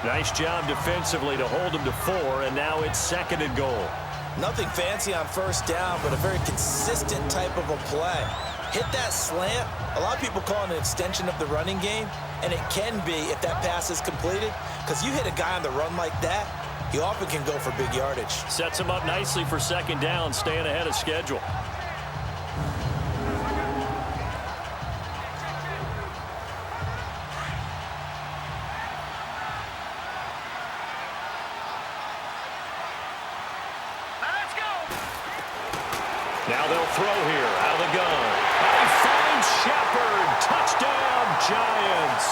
Nice job defensively to hold him to 4, and now it's 2nd and goal. Nothing fancy on 1st down, but a very consistent type of a play. Hit that slant. A lot of people call it an extension of the running game, and it can be if that pass is completed, because you hit a guy on the run like that, he often can go for big yardage. Sets him up nicely for 2nd down, staying ahead of schedule. Now they'll throw here out of the gun. And he finds Shepard. Touchdown, Giants.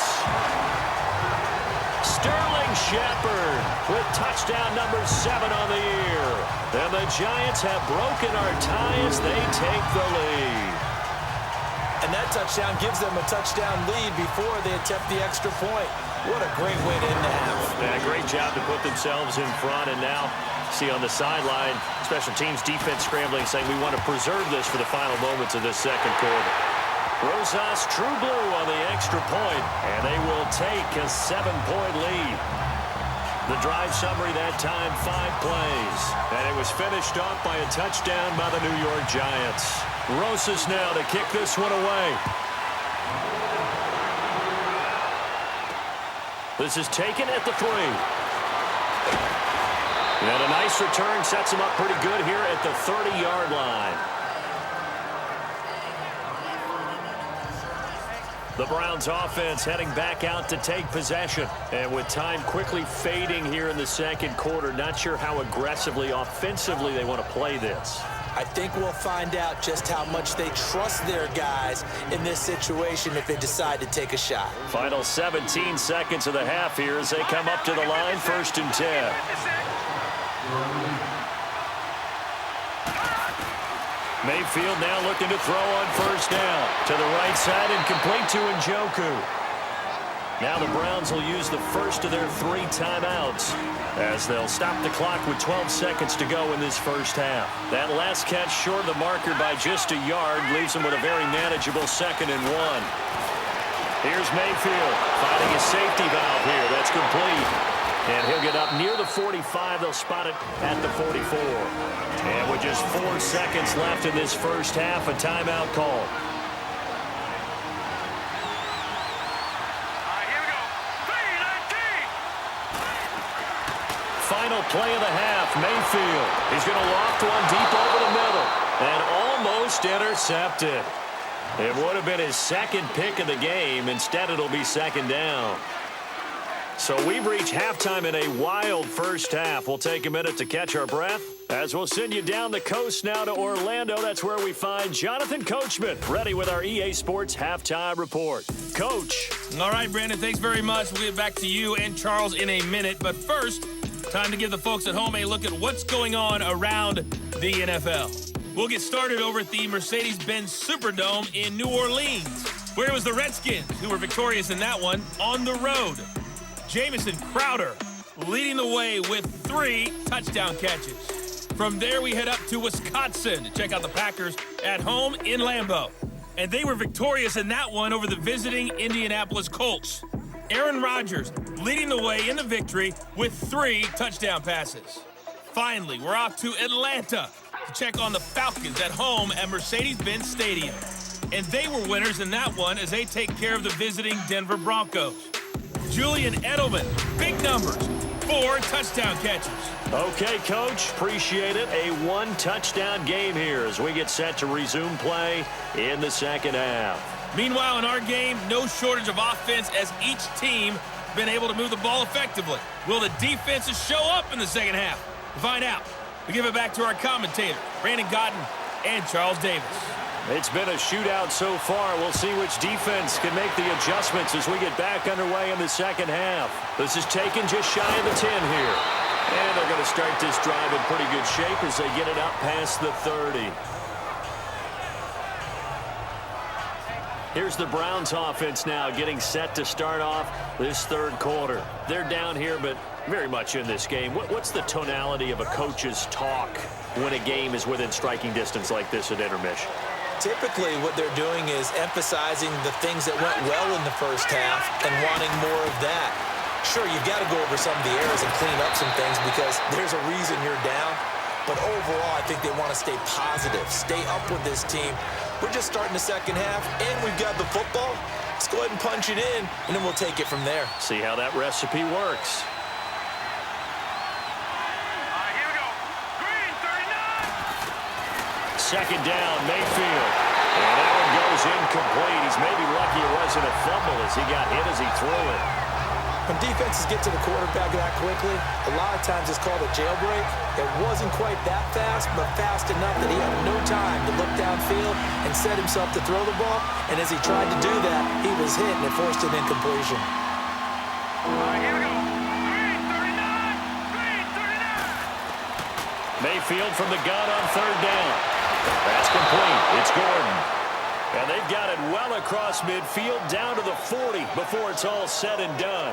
Sterling Shepard with touchdown number 7 on the year. And the Giants have broken our tie as they take the lead. And that touchdown gives them a touchdown lead before they attempt the extra point. What a great way to end the half. Yeah, great job to put themselves in front, and now see on the sideline, special teams defense scrambling, saying we want to preserve this for the final moments of this 2nd quarter. Rosas true blue on the extra point, and they will take a 7-point lead. The drive summary that time, 5 plays, and it was finished off by a touchdown by the New York Giants. Rosas now to kick this one away. This is taken at the 3. And a nice return sets him up pretty good here at the 30-yard line. The Browns offense heading back out to take possession. And with time quickly fading here in the second quarter, not sure how aggressively, offensively they want to play this. I think we'll find out just how much they trust their guys in this situation if they decide to take a shot. Final 17 seconds of the half here as they come up to the line, 1st and 10. Mayfield now looking to throw on 1st down. To the right side and complete to Njoku. Now the Browns will use the first of their 3 timeouts as they'll stop the clock with 12 seconds to go in this first half. That last catch short of the marker by just a yard leaves them with a very manageable 2nd and 1. Here's Mayfield finding a safety valve here. That's complete. And he'll get up near the 45. They'll spot it at the 44. And with just 4 seconds left in this first half, a timeout call. Here we go. 3-19. Final play of the half, Mayfield. He's going to loft one deep over the middle. And almost intercepted. It would have been his 2nd pick of the game. Instead, it'll be 2nd down. So we've reached halftime in a wild first half. We'll take a minute to catch our breath as we'll send you down the coast now to Orlando. That's where we find Jonathan Coachman, ready with our EA Sports Halftime Report. Coach. All right, Brandon, thanks very much. We'll get back to you and Charles in a minute. But first, time to give the folks at home a look at what's going on around the NFL. We'll get started over at the Mercedes-Benz Superdome in New Orleans, where it was the Redskins who were victorious in that one on the road. Jamison Crowder leading the way with 3 touchdown catches. From there, we head up to Wisconsin to check out the Packers at home in Lambeau. And they were victorious in that one over the visiting Indianapolis Colts. Aaron Rodgers leading the way in the victory with 3 touchdown passes. Finally, we're off to Atlanta to check on the Falcons at home at Mercedes-Benz Stadium. And they were winners in that one as they take care of the visiting Denver Broncos. Julian Edelman, big numbers, 4 touchdown catches. Okay, Coach, appreciate it. A 1-touchdown game here as we get set to resume play in the second half. Meanwhile, in our game, no shortage of offense as each team been able to move the ball effectively. Will the defenses show up in the second half? To find out, we give it back to our commentator, Brandon Godden and Charles Davis. It's been a shootout so far. We'll see which defense can make the adjustments as we get back underway in the second half. This is taken just shy of the 10 here. And they're going to start this drive in pretty good shape as they get it up past the 30. Here's the Browns offense now getting set to start off this third quarter. They're down here, but very much in this game. What's the tonality of a coach's talk when a game is within striking distance like this at intermission? Typically, what they're doing is emphasizing the things that went well in the first half and wanting more of that. Sure, you've got to go over some of the errors and clean up some things because there's a reason you're down. But overall, I think they want to stay positive, stay up with this team. We're just starting the second half, and we've got the football. Let's go ahead and punch it in, and then we'll take it from there. See how that recipe works. Here we go. Green, 39. Second down, Mayfield. And that one goes incomplete. He's maybe lucky it wasn't a fumble as he got hit as he threw it. When defenses get to the quarterback that quickly, a lot of times it's called a jailbreak. It wasn't quite that fast, but fast enough that he had no time to look downfield and set himself to throw the ball. And as he tried to do that, he was hit and it forced an incompletion. Here we go. Green, 39. Green, 39. Mayfield from the gun on third down. That's complete. It's Gordon. And they've got it well across midfield down to the 40 before it's all said and done.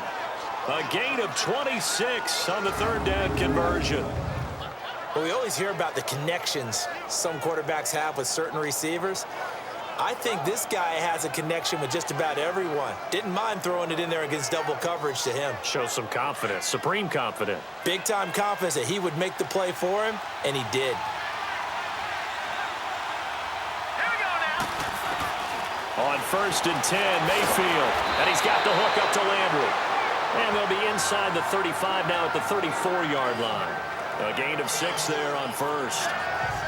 A gain of 26 on the third down conversion. Well, we always hear about the connections some quarterbacks have with certain receivers. I think this guy has a connection with just about everyone. Didn't mind throwing it in there against double coverage to him. Shows some confidence, supreme confidence. Big-time confidence that he would make the play for him, and he did. Here we go now. On 1st and 10, Mayfield. And he's got the hook up to Landry. And they'll be inside the 35 now at the 34-yard line. A gain of 6 there on first.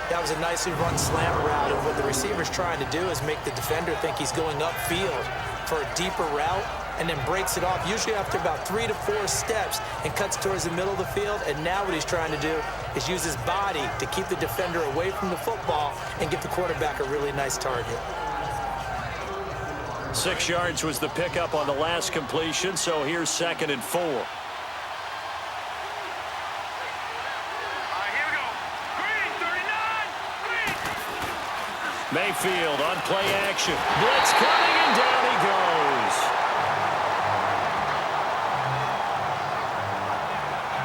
That was a nicely run slant route, and what the receiver's trying to do is make the defender think he's going upfield. for a deeper route and then breaks it off, usually after about 3 to 4 steps, and cuts towards the middle of the field. And now what he's trying to do is use his body to keep the defender away from the football and give the quarterback a really nice target. 6 yards was the pickup on the last completion, so here's 2nd and 4. Here we go. Green, 39. Green. Mayfield on play action. Blitz coming, and down he goes.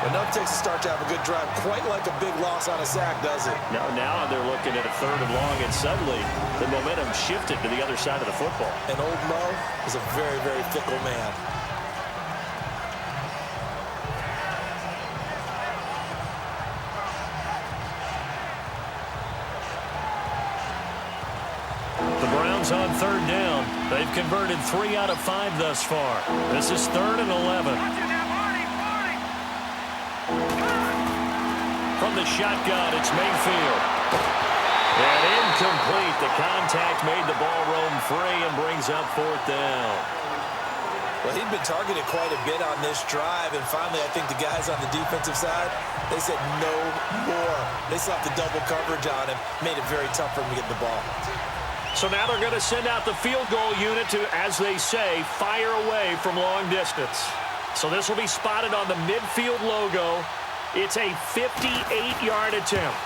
Enough takes to start to have a good drive, quite like a big loss on a sack, does it? Now they're looking at a 3rd and long, and suddenly the momentum shifted to the other side of the football. And old Mo is a very, very fickle man. The Browns on 3rd down. They've converted 3 out of 5 thus far. This is 3rd and 11. From the shotgun, it's Mayfield. And incomplete. The contact made the ball roam free and brings up 4th down. Well, he'd been targeted quite a bit on this drive, and finally I think the guys on the defensive side, they said no more. They slapped the double coverage on him, made it very tough for him to get the ball. So now they're going to send out the field goal unit to, as they say, fire away from long distance. So this will be spotted on the midfield logo. It's a 58-yard attempt.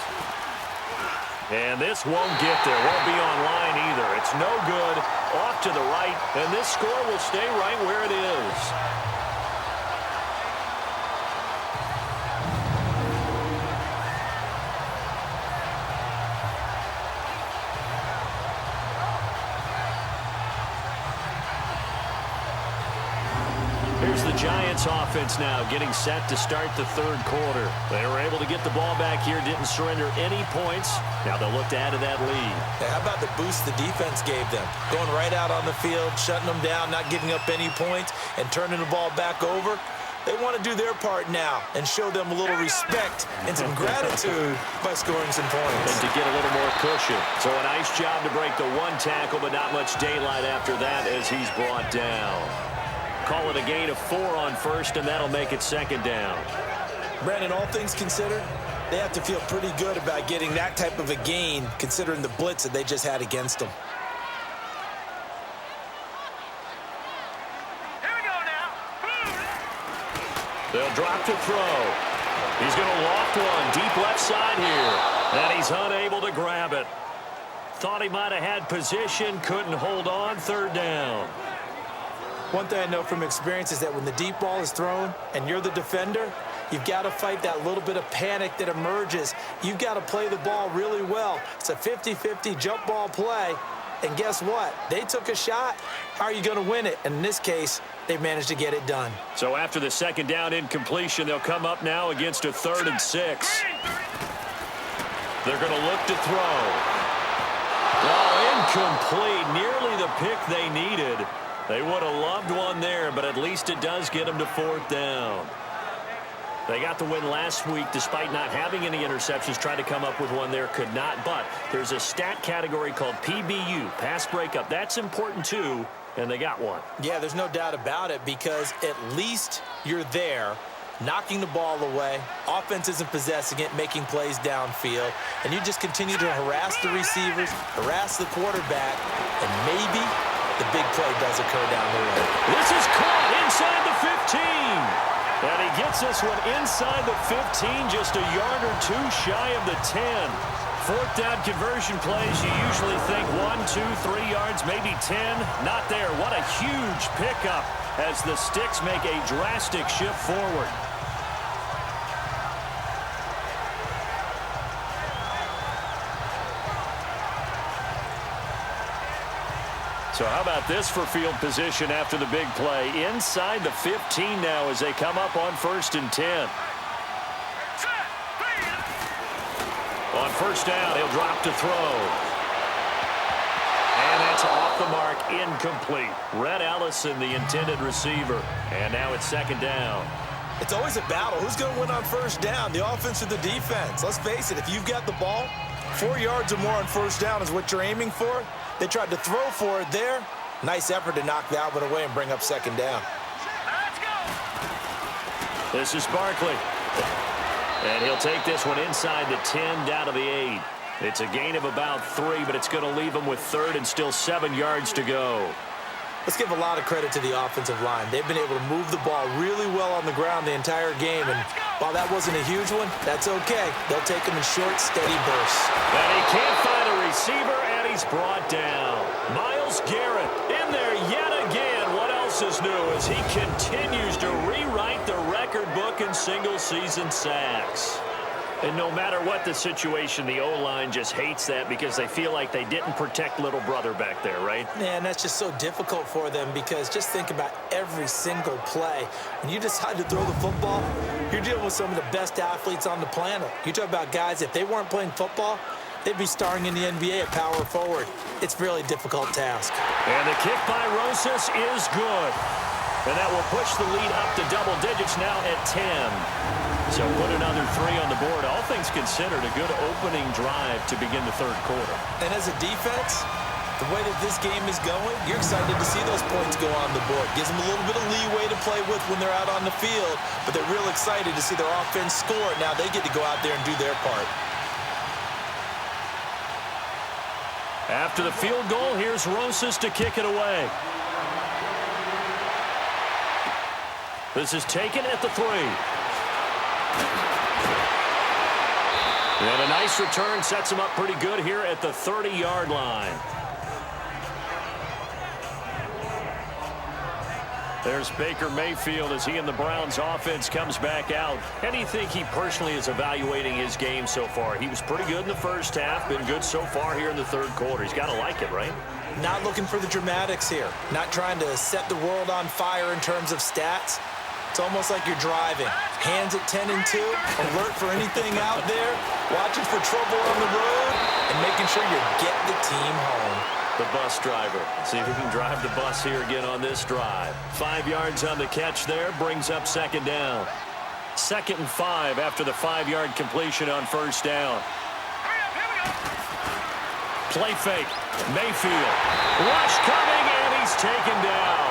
And this won't get there. Won't be on line either. It's no good. Off to the right. And this score will stay right where it is. Here's the Giants offense now getting set to start the 3rd quarter. They were able to get the ball back here, didn't surrender any points. Now they'll look to add to that lead. Hey, how about the boost the defense gave them? Going right out on the field, shutting them down, not giving up any points, and turning the ball back over. They want to do their part now and show them a little respect and some gratitude by scoring some points. And to get a little more cushion. So a nice job to break the 1 tackle, but not much daylight after that as he's brought down. Call it a gain of 4 on 1st, and that'll make it 2nd down. Brandon, all things considered, they have to feel pretty good about getting that type of a gain, considering the blitz that they just had against them. Here we go now. They'll drop to throw. He's going to loft one deep left side here, and he's unable to grab it. Thought he might have had position, couldn't hold on. 3rd down. One thing I know from experience is that when the deep ball is thrown and you're the defender, you've got to fight that little bit of panic that emerges. You've got to play the ball really well. It's a 50-50 jump ball play. And guess what? They took a shot. How are you going to win it? And in this case, they managed to get it done. So after the 2nd down incompletion, they'll come up now against a 3rd and 6. They're going to look to throw. Well, incomplete. Nearly the pick they needed. They would have loved one there, but at least it does get them to 4th down. They got the win last week despite not having any interceptions. Tried to come up with one there, could not. But there's a stat category called PBU, pass breakup. That's important too, and they got one. Yeah, there's no doubt about it because at least you're there, knocking the ball away. Offense isn't possessing it, making plays downfield. And you just continue to harass the receivers, harass the quarterback, and maybe the big play does occur down the road. This is caught inside the 15. And he gets this one inside the 15, just a yard or 2 shy of the 10. 4th down conversion plays, you usually think 1, 2, 3 yards, maybe 10. Not there. What a huge pickup as the Sticks make a drastic shift forward. So how about this for field position after the big play? Inside the 15 now as they come up on 1st and 10. On 1st down, he'll drop to throw. And that's off the mark, incomplete. Red Ellison, the intended receiver. And now it's 2nd down. It's always a battle. Who's going to win on 1st down, the offense or the defense? Let's face it, if you've got the ball, 4 yards or more on 1st down is what you're aiming for. They tried to throw for it there. Nice effort to knock that one away and bring up second down. Let's go. This is Barkley. And he'll take this one inside the 10 down to the 8. It's a gain of about 3, but it's going to leave them with third and still 7 yards to go. Let's give a lot of credit to the offensive line. They've been able to move the ball really well on the ground the entire game, and while that wasn't a huge one, that's okay. They'll take them in short, steady bursts. And he can't find a receiver, and he's brought down. Myles Garrett in there yet again. What else is new as he continues to rewrite the record book in single-season sacks? And no matter what the situation, the O-line just hates that because they feel like they didn't protect little brother back there, right? Man, that's just so difficult for them because just think about every single play. When you decide to throw the football, you're dealing with some of the best athletes on the planet. You talk about guys, if they weren't playing football, they'd be starring in the NBA at power forward. It's a really difficult task. And the kick by Rosas is good. And that will push the lead up to double digits now at 10. So put another 3 on the board. All things considered, a good opening drive to begin the third quarter. And as a defense, the way that this game is going, you're excited to see those points go on the board. Gives them a little bit of leeway to play with when they're out on the field, but they're real excited to see their offense score. Now they get to go out there and do their part. After the field goal, here's Rosas to kick it away. This is taken at the 3. And a nice return sets him up pretty good here at the 30-yard line. There's Baker Mayfield as he and the Browns offense comes back out. How do you think he personally is evaluating his game so far? He was pretty good in the first half, been good so far here in the third quarter. He's got to like it, right? Not looking for the dramatics here. Not trying to set the world on fire in terms of stats. It's almost like you're driving. Hands at 10 and 2, alert for anything out there, watching for trouble on the road, and making sure you get the team home. The bus driver. See if he can drive the bus here again on this drive. 5 yards on the catch there, brings up second down. 2nd and 5 after the 5-yard completion on first down. Play fake. Mayfield. Rush coming, and he's taken down.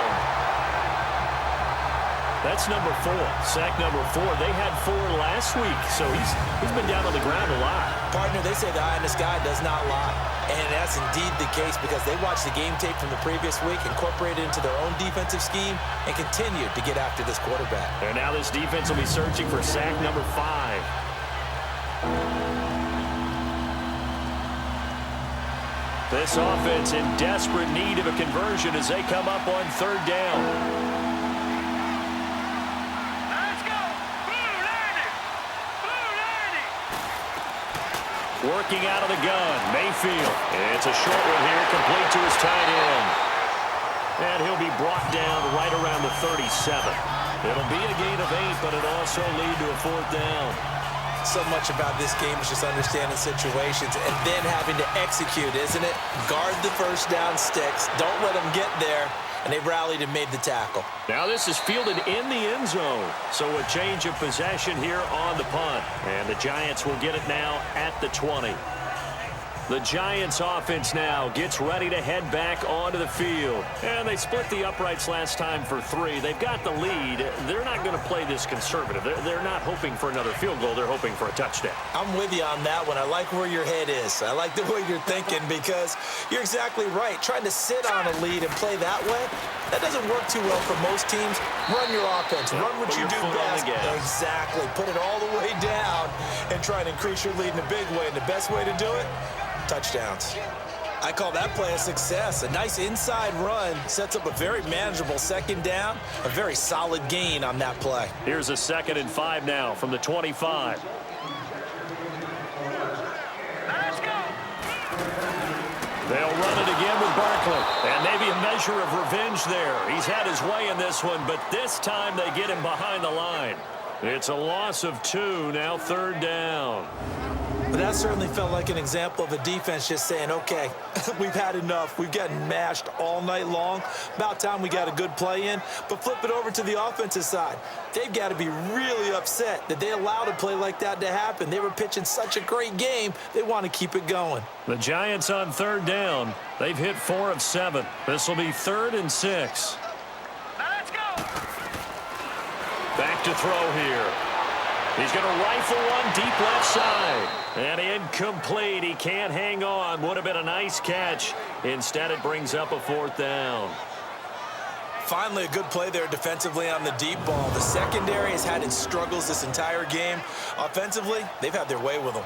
That's number 4. Sack number 4. They had 4 last week, so he's been down on the ground a lot. Partner, they say the eye in the sky does not lie. And that's indeed the case because they watched the game tape from the previous week, incorporated it into their own defensive scheme, and continued to get after this quarterback. And now this defense will be searching for sack number 5. This offense in desperate need of a conversion as they come up on third down. Working out of the gun, Mayfield. It's a short one here, complete to his tight end. And he'll be brought down right around the 37. It'll be a gain of 8, but it'll also lead to a 4th down. So much about this game is just understanding situations and then having to execute, isn't it? Guard the first down sticks. Don't let them get there. And they rallied and made the tackle. Now this is fielded in the end zone. So a change of possession here on the punt. And the Giants will get it now at the 20. The Giants offense now gets ready to head back onto the field. And they split the uprights last time for 3. They've got the lead. They're not going to play this conservative. They're not hoping for another field goal. They're hoping for a touchdown. I'm with you on that one. I like where your head is. I like the way you're thinking because you're exactly right. Trying to sit on a lead and play that way, that doesn't work too well for most teams. Run your offense. Run what you do best. Exactly. Put it all the way down and try and increase your lead in a big way. And the best way to do it, touchdowns. I call that play a success. A nice inside run sets up a very manageable second down. A very solid gain on that play. Here's a 2nd and 5 now from the 25. Let's go. They'll run it again with Barkley. And maybe a measure of revenge there. He's had his way in this one, but this time they get him behind the line. It's a loss of 2, now 3rd down. But that certainly felt like an example of a defense just saying, okay, we've had enough. We've gotten mashed all night long. About time we got a good play in. But flip it over to the offensive side. They've got to be really upset that they allowed a play like that to happen. They were pitching such a great game, they want to keep it going. The Giants on third down. They've hit 4 of 7. This will be 3rd and 6. Now let's go. Back to throw here. He's going to rifle one deep left side. And incomplete. He can't hang on. Would have been a nice catch. Instead, it brings up a 4th down. Finally, a good play there defensively on the deep ball. The secondary has had its struggles this entire game. Offensively, they've had their way with them.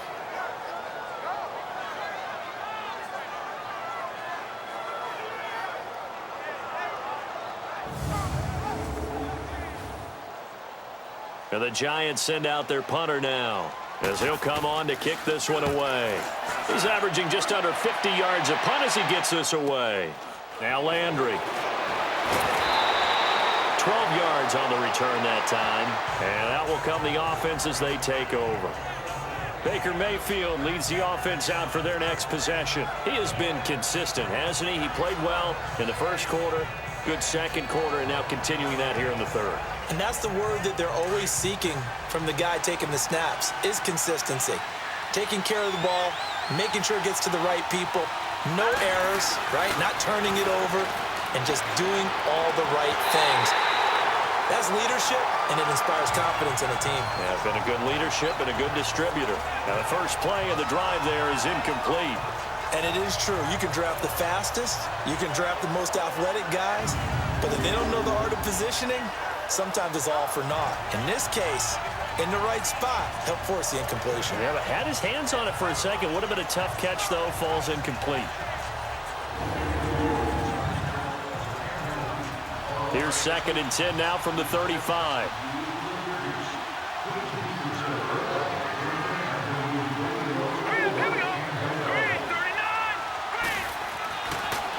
And the Giants send out their punter now, as he'll come on to kick this one away. He's averaging just under 50 yards a punt as he gets this away. Now Landry. 12 yards on the return that time. And out will come the offense as they take over. Baker Mayfield leads the offense out for their next possession. He has been consistent, hasn't he? He played well in the first quarter, good second quarter, and now continuing that here in the third. And that's the word that they're always seeking from the guy taking the snaps, is consistency. Taking care of the ball, making sure it gets to the right people, no errors, right? Not turning it over, and just doing all the right things. That's leadership, and it inspires confidence in a team. Yeah, been a good leadership and a good distributor. Now the first play of the drive there is incomplete. And it is true. You can draft the fastest, you can draft the most athletic guys, but if they don't know the art of positioning, sometimes it's all for naught. In this case, in the right spot, help force the incompletion. Yeah, but had his hands on it for a second. Would have been a tough catch, though. Falls incomplete. Here's 2nd and 10 now from the 35.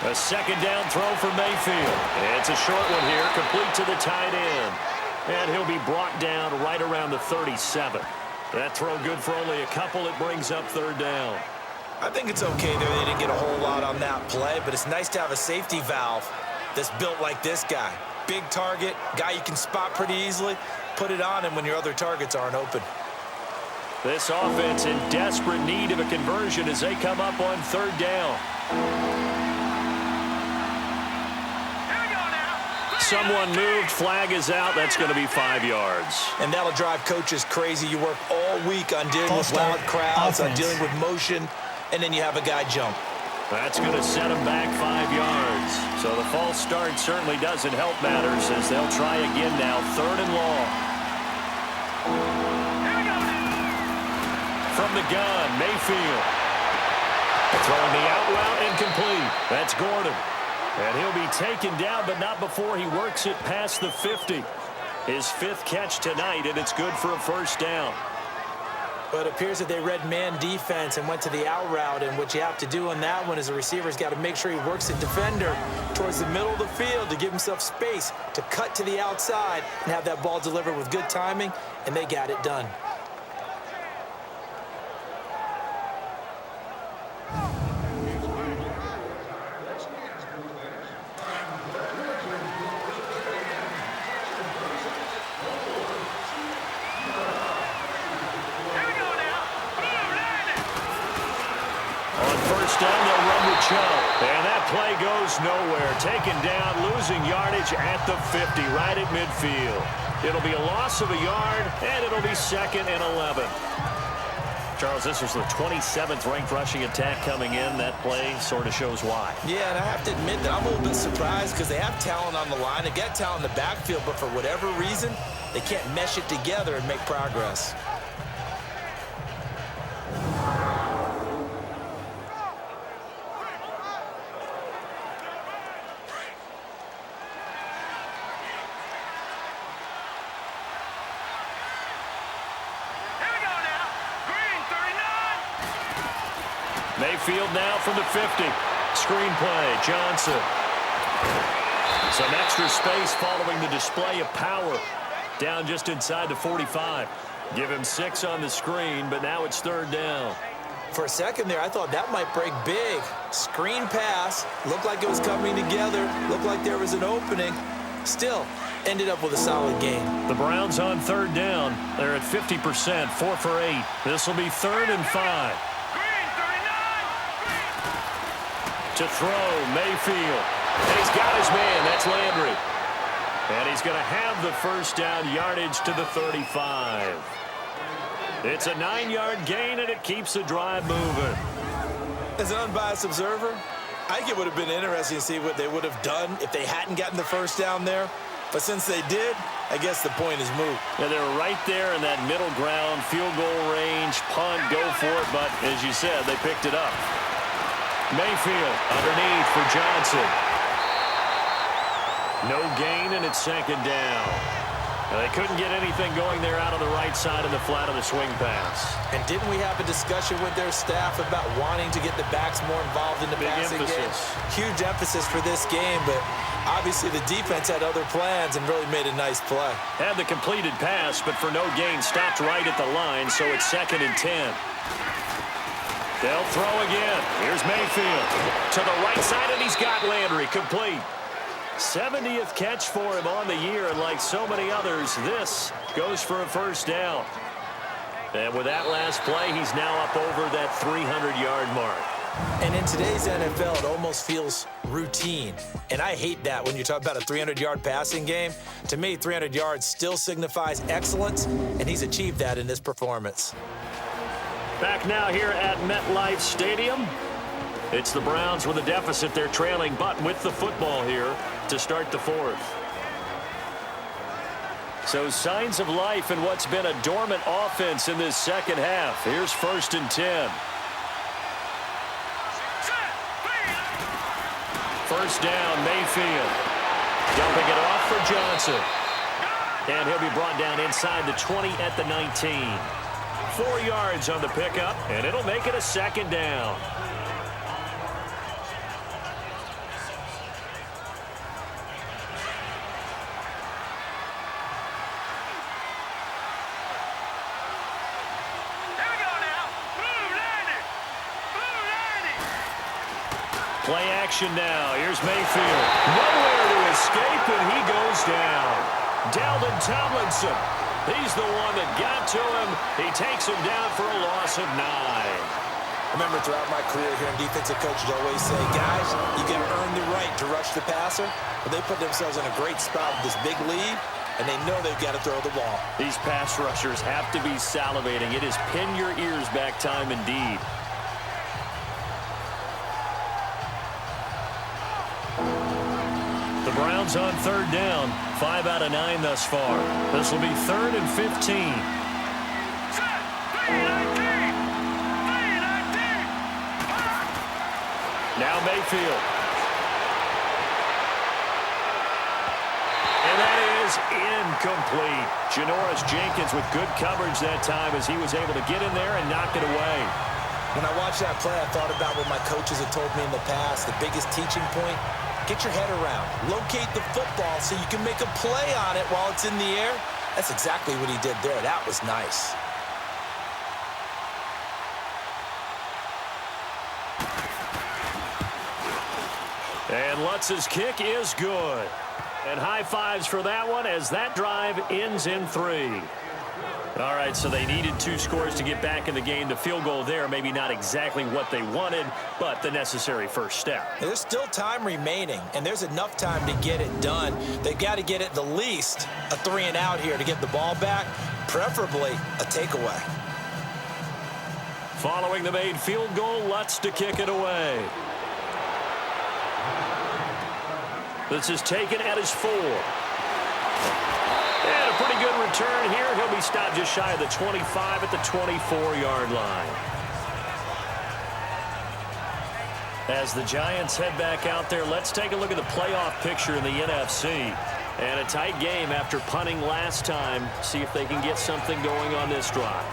A 2nd down throw for Mayfield. It's a short one here, complete to the tight end. And he'll be brought down right around the 37. That throw good for only a couple. It brings up 3rd down. I think it's okay there. They didn't get a whole lot on that play, but it's nice to have a safety valve that's built like this guy. Big target, guy you can spot pretty easily. Put it on him when your other targets aren't open. This offense in desperate need of a conversion as they come up on 3rd down. Someone moved, flag is out. That's going to be 5 yards. And that'll drive coaches crazy. You work all week on dealing with loud crowds, on dealing with motion, and then you have a guy jump. That's going to set him back 5 yards. So the false start certainly doesn't help matters as they'll try again now. 3rd and long. From the gun, Mayfield. Throwing the out route incomplete. That's Gordon. And he'll be taken down, but not before he works it past the 50. His 5th catch tonight, and it's good for a 1st down. But it appears that they read man defense and went to the out route, and what you have to do on that one is a receiver's got to make sure he works the defender towards the middle of the field to give himself space to cut to the outside and have that ball delivered with good timing, and they got it done. And that play goes nowhere. Taken down, losing yardage at the 50, right at midfield. It'll be a loss of a yard, and it'll be 2nd and 11. Charles, this was the 27th ranked rushing attack coming in. That play sort of shows why. Yeah, and I have to admit that I'm a little bit surprised because they have talent on the line. They got talent in the backfield, but for whatever reason, they can't mesh it together and make progress. Mayfield now from the 50. Screenplay, Johnson. Some extra space following the display of power. Down just inside the 45. Give him 6 on the screen, but now it's 3rd down. For a second there, I thought that might break big. Screen pass, looked like it was coming together, looked like there was an opening. Still, ended up with a solid game. The Browns on third down. They're at 50%, 4 for 8. This will be 3rd and 5. Green, 39. To throw, Mayfield. And he's got his man. That's Landry. And he's going to have the first down yardage to the 35. It's a 9-yard gain, and it keeps the drive moving. As an unbiased observer, I think it would have been interesting to see what they would have done if they hadn't gotten the first down there. But since they did, I guess the point is moot. Yeah, they were right there in that middle ground, field goal range, punt, go for it. But as you said, they picked it up. Mayfield underneath for Johnson. No gain, and it's 2nd down. Now, they couldn't get anything going there out of the right side of the flat of the swing pass. And didn't we have a discussion with their staff about wanting to get the backs more involved in the passing game? Huge emphasis for this game, but obviously the defense had other plans and really made a nice play. Had the completed pass, but for no gain, stopped right at the line, so it's 2nd and 10. They'll throw again. Here's Mayfield. To the right side, and he's got Landry. Complete. 70th catch for him on the year, and like so many others, this goes for a first down. And with that last play, he's now up over that 300-yard mark. And in today's NFL, it almost feels routine. And I hate that when you talk about a 300-yard passing game. To me, 300 yards still signifies excellence, and he's achieved that in this performance. Back now here at MetLife Stadium. It's the Browns with a deficit. They're trailing, but with the football here to start the 4th. So signs of life in what's been a dormant offense in this second half. Here's 1st and 10. First down, Mayfield. Dumping it off for Johnson. And he'll be brought down inside the 20 at the 19. 4 yards on the pickup, and it'll make it a 2nd down. Play action now. Here's Mayfield. Nowhere to escape, and he goes down. Dalvin Tomlinson. He's the one that got to him. He takes him down for a loss of 9. I remember throughout my career hearing defensive coaches always say, guys, you got to earn the right to rush the passer. But they put themselves in a great spot with this big lead, and they know they've got to throw the ball. These pass rushers have to be salivating. It is pin your ears back time indeed. The Browns on 3rd down. 5 out of 9 thus far. This will be 3rd and 15. Now Mayfield. And that is incomplete. Janoris Jenkins with good coverage that time as he was able to get in there and knock it away. When I watched that play, I thought about what my coaches had told me in the past. The biggest teaching point, get your head around. Locate the football so you can make a play on it while it's in the air. That's exactly what he did there. That was nice. And Lutz's kick is good. And high fives for that one as that drive ends in 3. All right, so they needed 2 scores to get back in the game. The field goal there, maybe not exactly what they wanted, but the necessary first step. There's still time remaining, and there's enough time to get it done. They've got to get at the least a 3 and out here to get the ball back, preferably a takeaway. Following the made field goal, Lutz to kick it away. This is taken at his 4. And a pretty good return here. He'll be stopped just shy of the 25 at the 24-yard line. As the Giants head back out there, let's take a look at the playoff picture in the NFC. And a tight game after punting last time. See if they can get something going on this drive.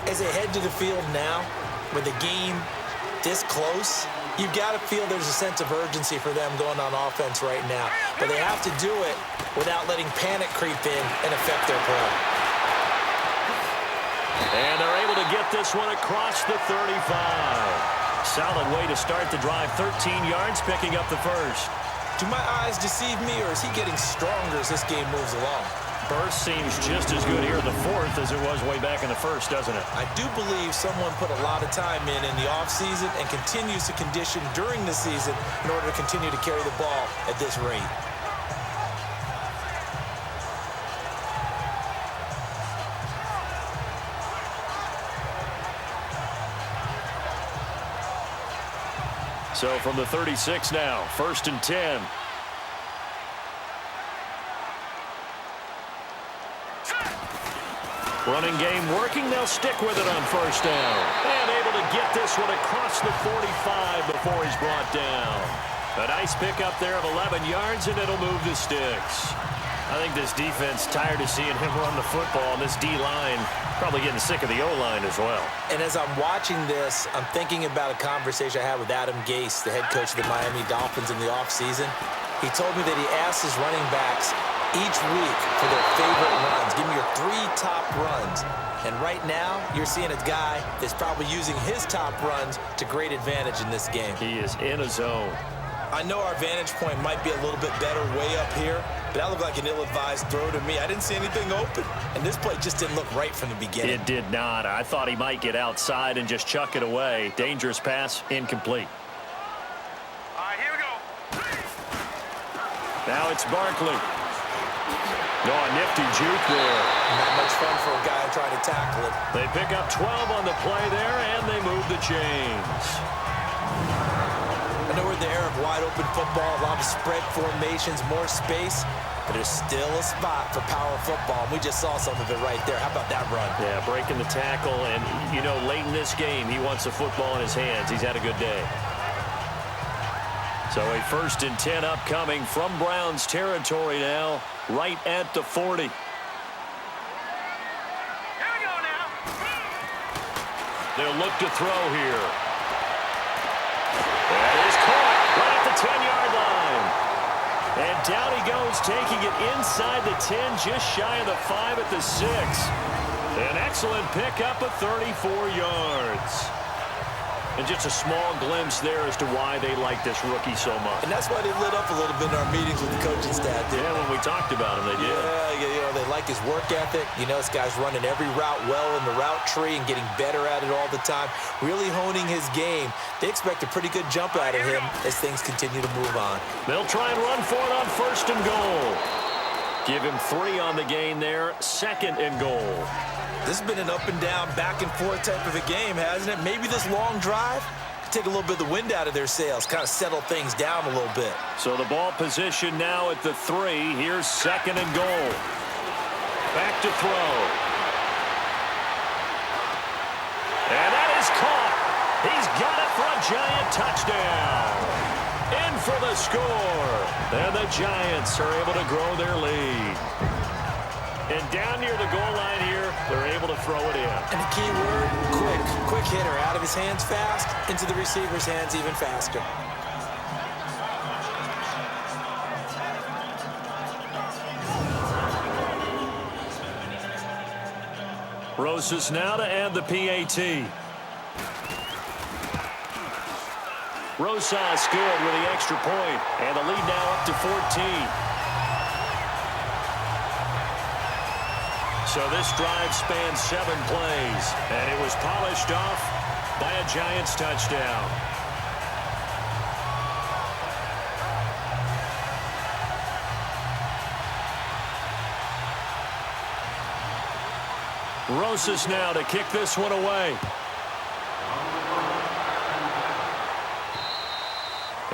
As they head to the field now, with the game this close, you've got to feel there's a sense of urgency for them going on offense right now. But they have to do it without letting panic creep in and affect their play. And they're able to to get this one across the 35. Solid way to start the drive. 13 yards, picking up the first. Do my eyes deceive me, or is he getting stronger as this game moves along? Burst seems just as good here in the fourth as it was way back in the first, doesn't it? I do believe someone put a lot of time in the offseason and continues to condition during the season in order to continue to carry the ball at this rate. So from the 36 now, 1st and 10. Running game working. They'll stick with it on 1st down. And able to get this one across the 45 before he's brought down. A nice pickup there of 11 yards, and it'll move the sticks. I think this defense tired of seeing him run the football, and this D-line probably getting sick of the O-line as well. And as I'm watching this, I'm thinking about a conversation I had with Adam Gase, the head coach of the Miami Dolphins in the offseason. He told me that he asked his running backs each week for their favorite runs. Give me your 3 top runs. And right now, you're seeing a guy that's probably using his top runs to great advantage in this game. He is in a zone. I know our vantage point might be a little bit better way up here, but that looked like an ill-advised throw to me. I didn't see anything open, and this play just didn't look right from the beginning. It did not. I thought he might get outside and just chuck it away. Dangerous pass, incomplete. All right, here we go. Now it's Barkley. No, a nifty juke there. Not much fun for a guy trying to tackle it. They pick up 12 on the play there, and they move the chains. I know we're in the era of wide-open football, a lot of spread formations, more space, but there's still a spot for power football, and we just saw some of it right there. How about that run? Yeah, breaking the tackle, and, you know, late in this game, he wants the football in his hands. He's had a good day. So a 1st and 10 upcoming from Browns territory now, right at the 40. Here we go now. They'll look to throw here. That is caught right at the 10-yard line. And down he goes, taking it inside the 10, just shy of the 5 at the 6. An excellent pickup of 34 yards. And just a small glimpse there as to why they like this rookie so much. And that's why they lit up a little bit in our meetings with the coaching staff. Yeah, when we talked about him, they did. Yeah, you know, they like his work ethic. You know, this guy's running every route well in the route tree and getting better at it all the time, really honing his game. They expect a pretty good jump out of him as things continue to move on. They'll try and run for it on 1st and goal. Give him 3 on the gain there, 2nd and goal. This has been an up-and-down, back-and-forth type of a game, hasn't it? Maybe this long drive take a little bit of the wind out of their sails, kind of settle things down a little bit. So the ball position now at the 3. Here's 2nd and goal. Back to throw. And that is caught. He's got it for a Giant touchdown. In for the score. And the Giants are able to grow their lead. And down near the goal line here, they're able to throw it in. And the key word, quick. Quick hitter. Out of his hands fast, into the receiver's hands even faster. Rosas now to add the PAT. Rosas good with the extra point. And the lead now up to 14. So this drive spans 7 plays, and it was polished off by a Giants touchdown. Rosas now to kick this one away.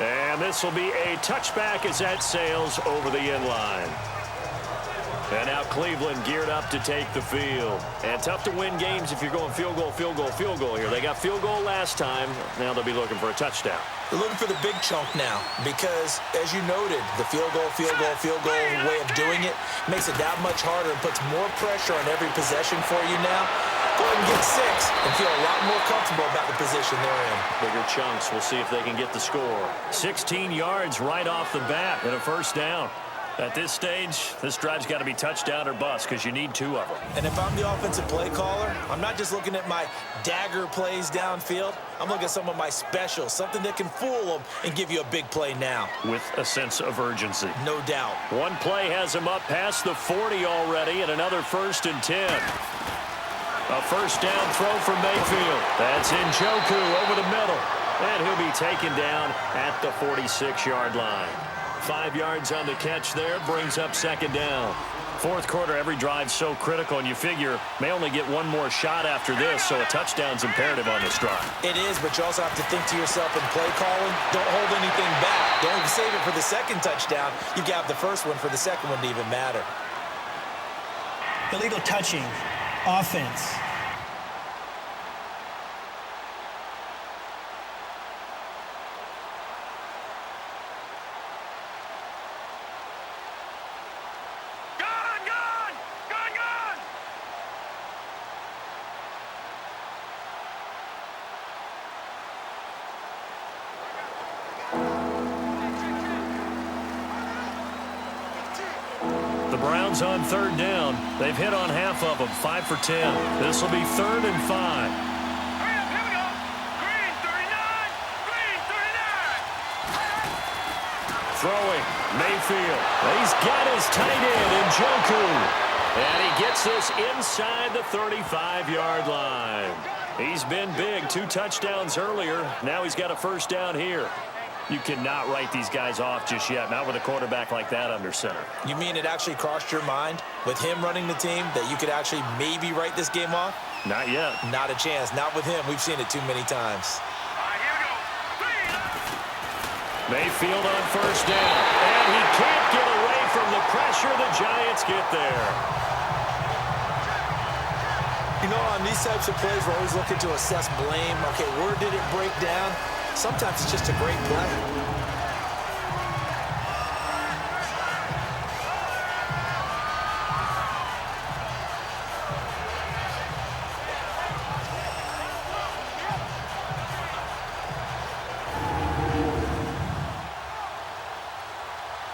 And this will be a touchback as that sails over the end line. And now Cleveland geared up to take the field. And tough to win games if you're going field goal, field goal, field goal here. They got field goal last time. Now they'll be looking for a touchdown. They're looking for the big chunk now because, as you noted, the field goal way of doing it makes it that much harder and puts more pressure on every possession for you now. Go ahead and get 6 and feel a lot more comfortable about the position they're in. Bigger chunks. We'll see if they can get the score. 16 yards right off the bat and a 1st down. At this stage, this drive's got to be touchdown or bust because you need 2 of them. And if I'm the offensive play caller, I'm not just looking at my dagger plays downfield. I'm looking at some of my specials, something that can fool them and give you a big play now. With a sense of urgency. No doubt. One play has him up past the 40 already, and another 1st and 10. A first down throw for Mayfield. That's Njoku over the middle. And he'll be taken down at the 46-yard line. 5 yards on the catch there, brings up 2nd down. 4th quarter, every drive's so critical, and you figure may only get one more shot after this, so a touchdown's imperative on this drive. It is, but you also have to think to yourself in play calling, don't hold anything back. Don't save it for the 2nd touchdown. You've got the 1st one for the 2nd one to even matter. Illegal touching. Offense. The Browns on 3rd down. They've hit on half of them, 5 for 10. This will be 3rd and 5. Hurry up, here we go. Green 39. Green 39. Throwing, Mayfield. He's got his tight end, Njoku. And he gets this inside the 35-yard line. He's been big, 2 touchdowns earlier. Now he's got a 1st down here. You cannot write these guys off just yet, not with a quarterback like that under center. You mean it actually crossed your mind with him running the team that you could actually maybe write this game off? Not yet. Not a chance. Not with him. We've seen it too many times. All right, here we go. Mayfield on 1st down. And he can't get away from the pressure. The Giants get there. You know, on these types of plays, we're always looking to assess blame. Okay, where did it break down? Sometimes it's just a great play.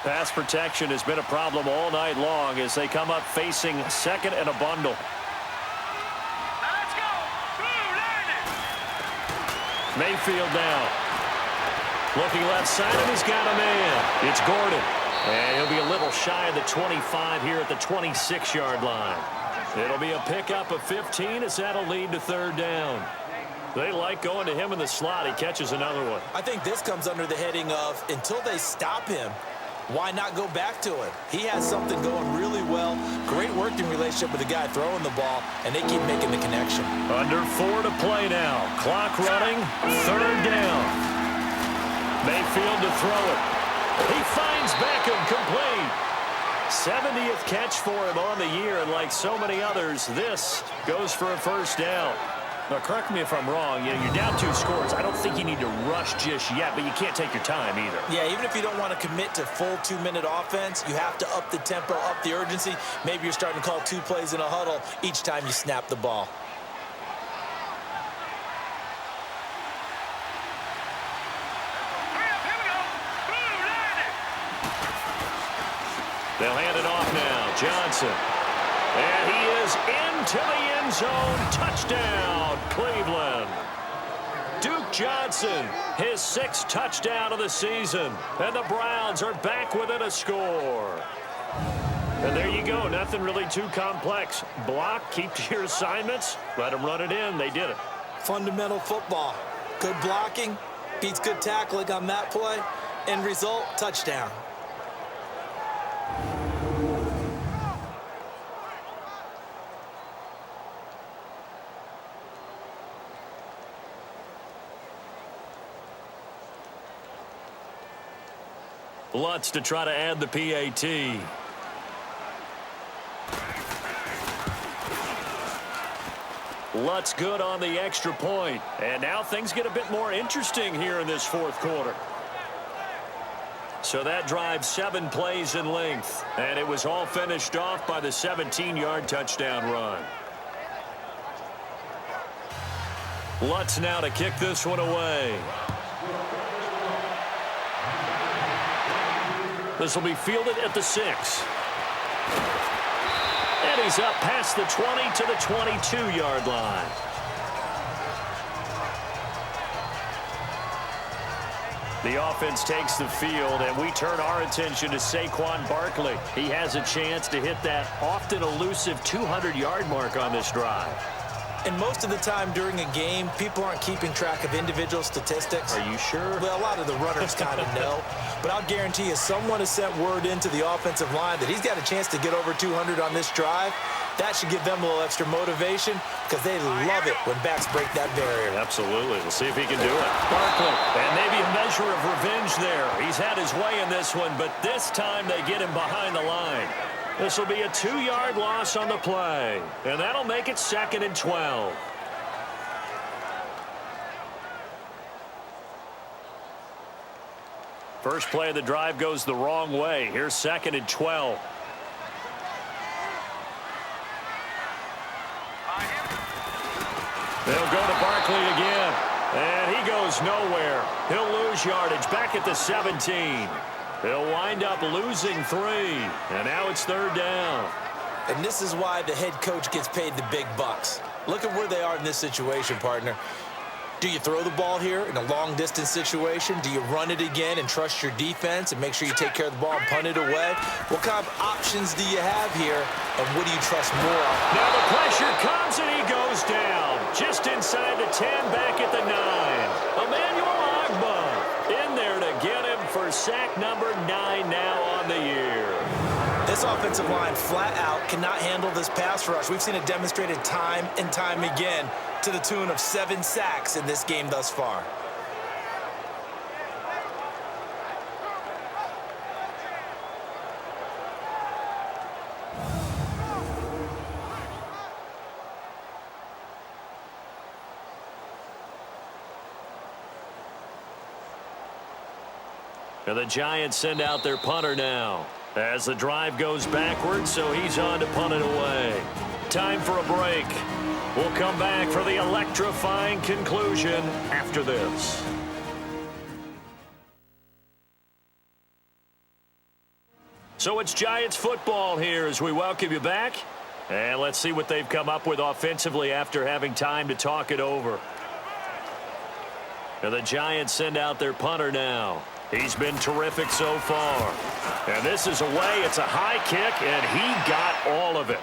Pass protection has been a problem all night long as they come up facing 2nd and a bundle. Now let's go. Blue landed. Mayfield down. Looking left side, and he's got a man. It's Gordon. And he'll be a little shy of the 25 here at the 26-yard line. It'll be a pickup of 15 as that'll lead to 3rd down. They like going to him in the slot. He catches another one. I think this comes under the heading of until they stop him, why not go back to it? He has something going really well. Great working relationship with the guy throwing the ball, and they keep making the connection. Under 4 to play now. Clock running. 3rd down. Mayfield to throw it. He finds Beckham complete. 70th catch for him on the year, and like so many others, this goes for a 1st down. Now, correct me if I'm wrong. You know, you're down 2 scores. I don't think you need to rush just yet, but you can't take your time either. Yeah, even if you don't want to commit to full 2-minute offense, you have to up the tempo, up the urgency. Maybe you're starting to call 2 plays in a huddle each time you snap the ball. Hurry up, here we go. Blue landed. They'll hand it off now. Johnson. And he is into the end zone. Touchdown, Cleveland. Duke Johnson, his 6th touchdown of the season. And the Browns are back within a score. And there you go. Nothing really too complex. Block, keep to your assignments. Let them run it in. They did it. Fundamental football. Good blocking beats good tackling on that play. End result, touchdown. Lutz to try to add the PAT. Lutz good on the extra point. And now things get a bit more interesting here in this 4th quarter. So that drive 7 plays in length. And it was all finished off by the 17-yard touchdown run. Lutz now to kick this one away. This will be fielded at the 6. And he's up past the 20 to the 22-yard line. The offense takes the field, and we turn our attention to Saquon Barkley. He has a chance to hit that often elusive 200-yard mark on this drive. And most of the time during a game, people aren't keeping track of individual statistics. Are you sure? Well, a lot of the runners kind of know. But I'll guarantee you someone has sent word into the offensive line that he's got a chance to get over 200 on this drive. That should give them a little extra motivation because they love it when backs break that barrier. Absolutely. We'll see if he can do it. Barkley, and maybe a measure of revenge there. He's had his way in this one, but this time they get him behind the line. This will be a 2-yard loss on the play, and that'll make it 2nd and 12. First play of the drive goes the wrong way. Here's 2nd and 12. They'll go to Barkley again, and he goes nowhere. He'll lose yardage back at the 17. They'll wind up losing 3, and now it's 3rd down. And this is why the head coach gets paid the big bucks. Look at where they are in this situation, partner. Do you throw the ball here in a long-distance situation? Do you run it again and trust your defense and make sure you take care of the ball and punt it away? What kind of options do you have here, and what do you trust more on? Now the pressure comes, and he goes down. Just inside the 10, back at the 9. Emmanuel Ogbah in there to get him for sack number 9 now on the year. This offensive line flat out cannot handle this pass rush. We've seen it demonstrated time and time again to the tune of 7 sacks in this game thus far. And the Giants send out their punter now as the drive goes backwards, so he's on to punt it away. Time for a break. We'll come back for the electrifying conclusion after this. So it's Giants football here as we welcome you back. And let's see what they've come up with offensively after having time to talk it over. And the Giants send out their punter now. He's been terrific so far. And this is away. It's a high kick, and he got all of it.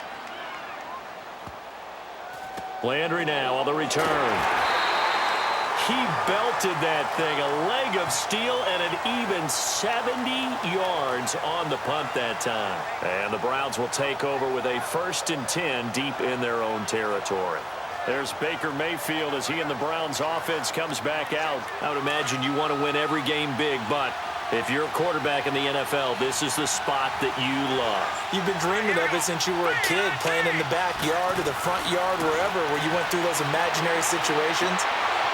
Landry now on the return. He belted that thing. A leg of steel and an even 70 yards on the punt that time. And the Browns will take over with a 1st and 10 deep in their own territory. There's Baker Mayfield as he and the Browns offense comes back out. I would imagine you want to win every game big, but if you're a quarterback in the NFL, this is the spot that you love. You've been dreaming of it since you were a kid, playing in the backyard or the front yard, wherever, where you went through those imaginary situations.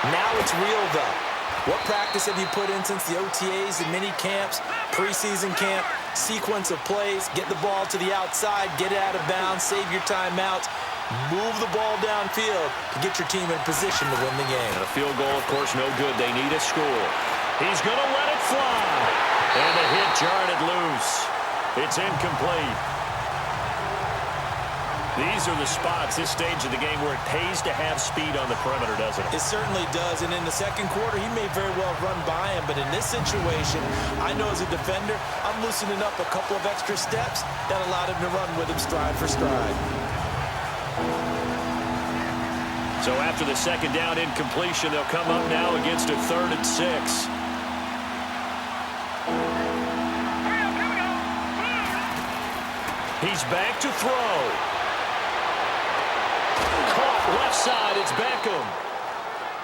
Now it's real, though. What practice have you put in since the OTAs and mini camps, preseason camp, sequence of plays, get the ball to the outside, get it out of bounds, save your timeouts, move the ball downfield to get your team in position to win the game. And a field goal, of course, no good. They need a score. He's going to let it fly. And the hit jarred it loose. It's incomplete. These are the spots, this stage of the game, where it pays to have speed on the perimeter, doesn't it? It certainly does. And in the second quarter, he may very well run by him. But in this situation, I know as a defender, I'm loosening up a couple of extra steps that allowed him to run with him stride for stride. So after the second down incompletion, they'll come up now against a 3rd and 6. He's back to throw. Caught left side, it's Beckham.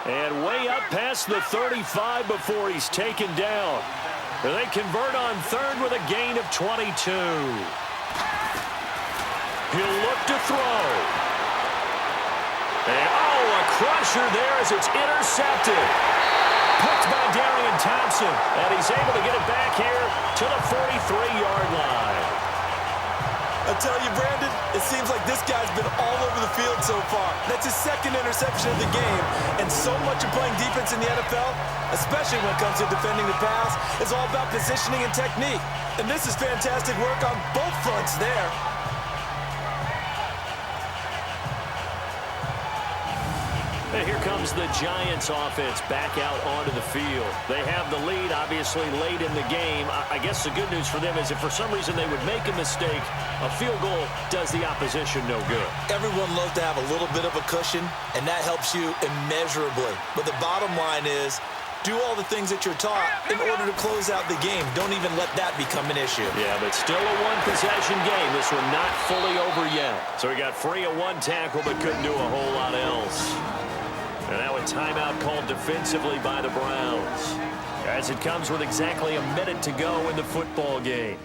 And way up past the 35 before he's taken down. They convert on 3rd with a gain of 22. He'll look to throw. And, a crusher there as it's intercepted. Picked by Darian Thompson. And he's able to get it back here to the 43-yard line. I tell you, Brandon, it seems like this guy's been all over the field so far. That's his second interception of the game. And so much of playing defense in the NFL, especially when it comes to defending the pass, is all about positioning and technique. And this is fantastic work on both fronts there. And here comes the Giants offense back out onto the field. They have the lead, obviously, late in the game. I guess the good news for them is if for some reason they would make a mistake, a field goal does the opposition no good. Everyone loves to have a little bit of a cushion, and that helps you immeasurably. But the bottom line is, do all the things that you're taught in order to close out the game. Don't even let that become an issue. Yeah, but still a one-possession game. This one not fully over yet. So we got free of one tackle, but couldn't do a whole lot else. And now a timeout called defensively by the Browns, as it comes with exactly a minute to go in the football game.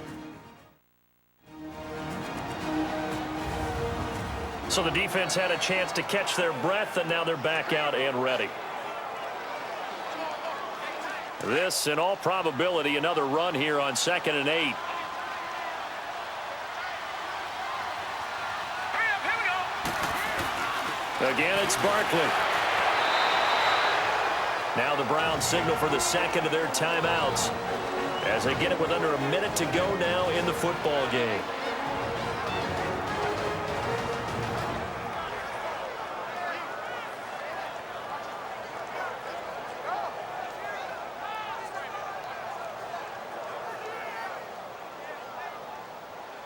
So the defense had a chance to catch their breath, and now they're back out and ready. This, in all probability, another run here on 2nd and 8. Again, it's Barkley. Now the Browns signal for the second of their timeouts as they get it with under a minute to go now in the football game.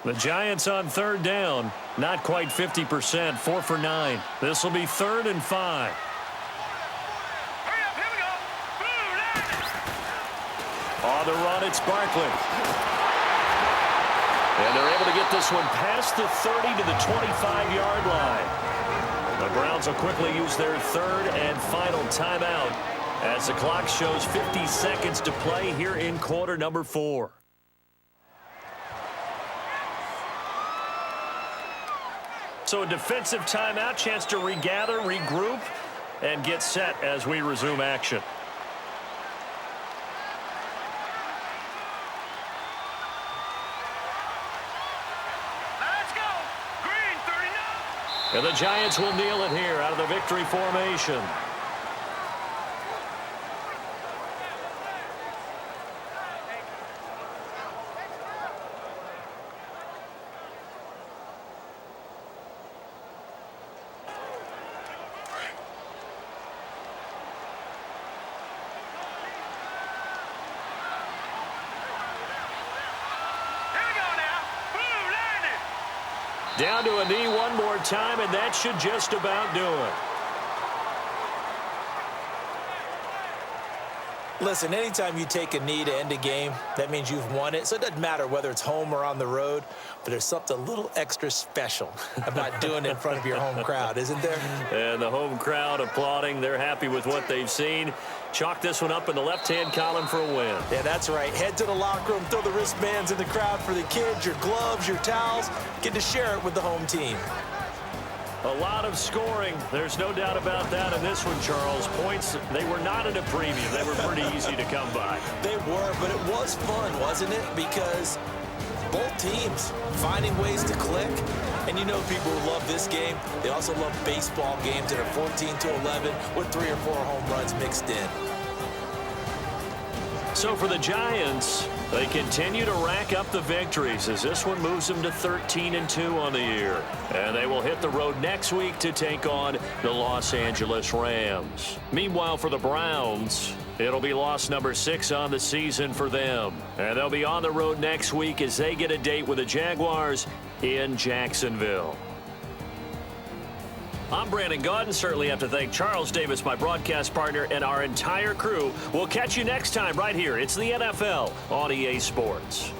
The Giants on 3rd down, not quite 50%, 4 for 9. This will be 3rd and 5. On the run, it's Barkley. And they're able to get this one past the 30 to the 25-yard line. The Browns will quickly use their 3rd and final timeout as the clock shows 50 seconds to play here in quarter number 4. So a defensive timeout, chance to regather, regroup, and get set as we resume action. And the Giants will kneel it here out of the victory formation. Down to a knee one more time, and that should just about do it. Listen, anytime you take a knee to end a game, that means you've won it. So it doesn't matter whether it's home or on the road, but there's something a little extra special about doing it in front of your home crowd, isn't there? And the home crowd applauding. They're happy with what they've seen. Chalk this one up in the left-hand column for a win. Yeah, that's right. Head to the locker room, throw the wristbands in the crowd for the kids, your gloves, your towels. Get to share it with the home team. A lot of scoring. There's no doubt about that in this one, Charles. Points, they were not at a premium. They were pretty easy to come by. They were, but it was fun, wasn't it? Because both teams finding ways to click. And you know people who love this game, they also love baseball games that are 14-11 with 3 or 4 home runs mixed in. So for the Giants, they continue to rack up the victories as this one moves them to 13-2 on the year. And they will hit the road next week to take on the Los Angeles Rams. Meanwhile, for the Browns, it'll be loss number 6 on the season for them. And they'll be on the road next week as they get a date with the Jaguars in Jacksonville. I'm Brandon Gaudin. Certainly have to thank Charles Davis, my broadcast partner, and our entire crew. We'll catch you next time right here. It's the NFL on EA Sports.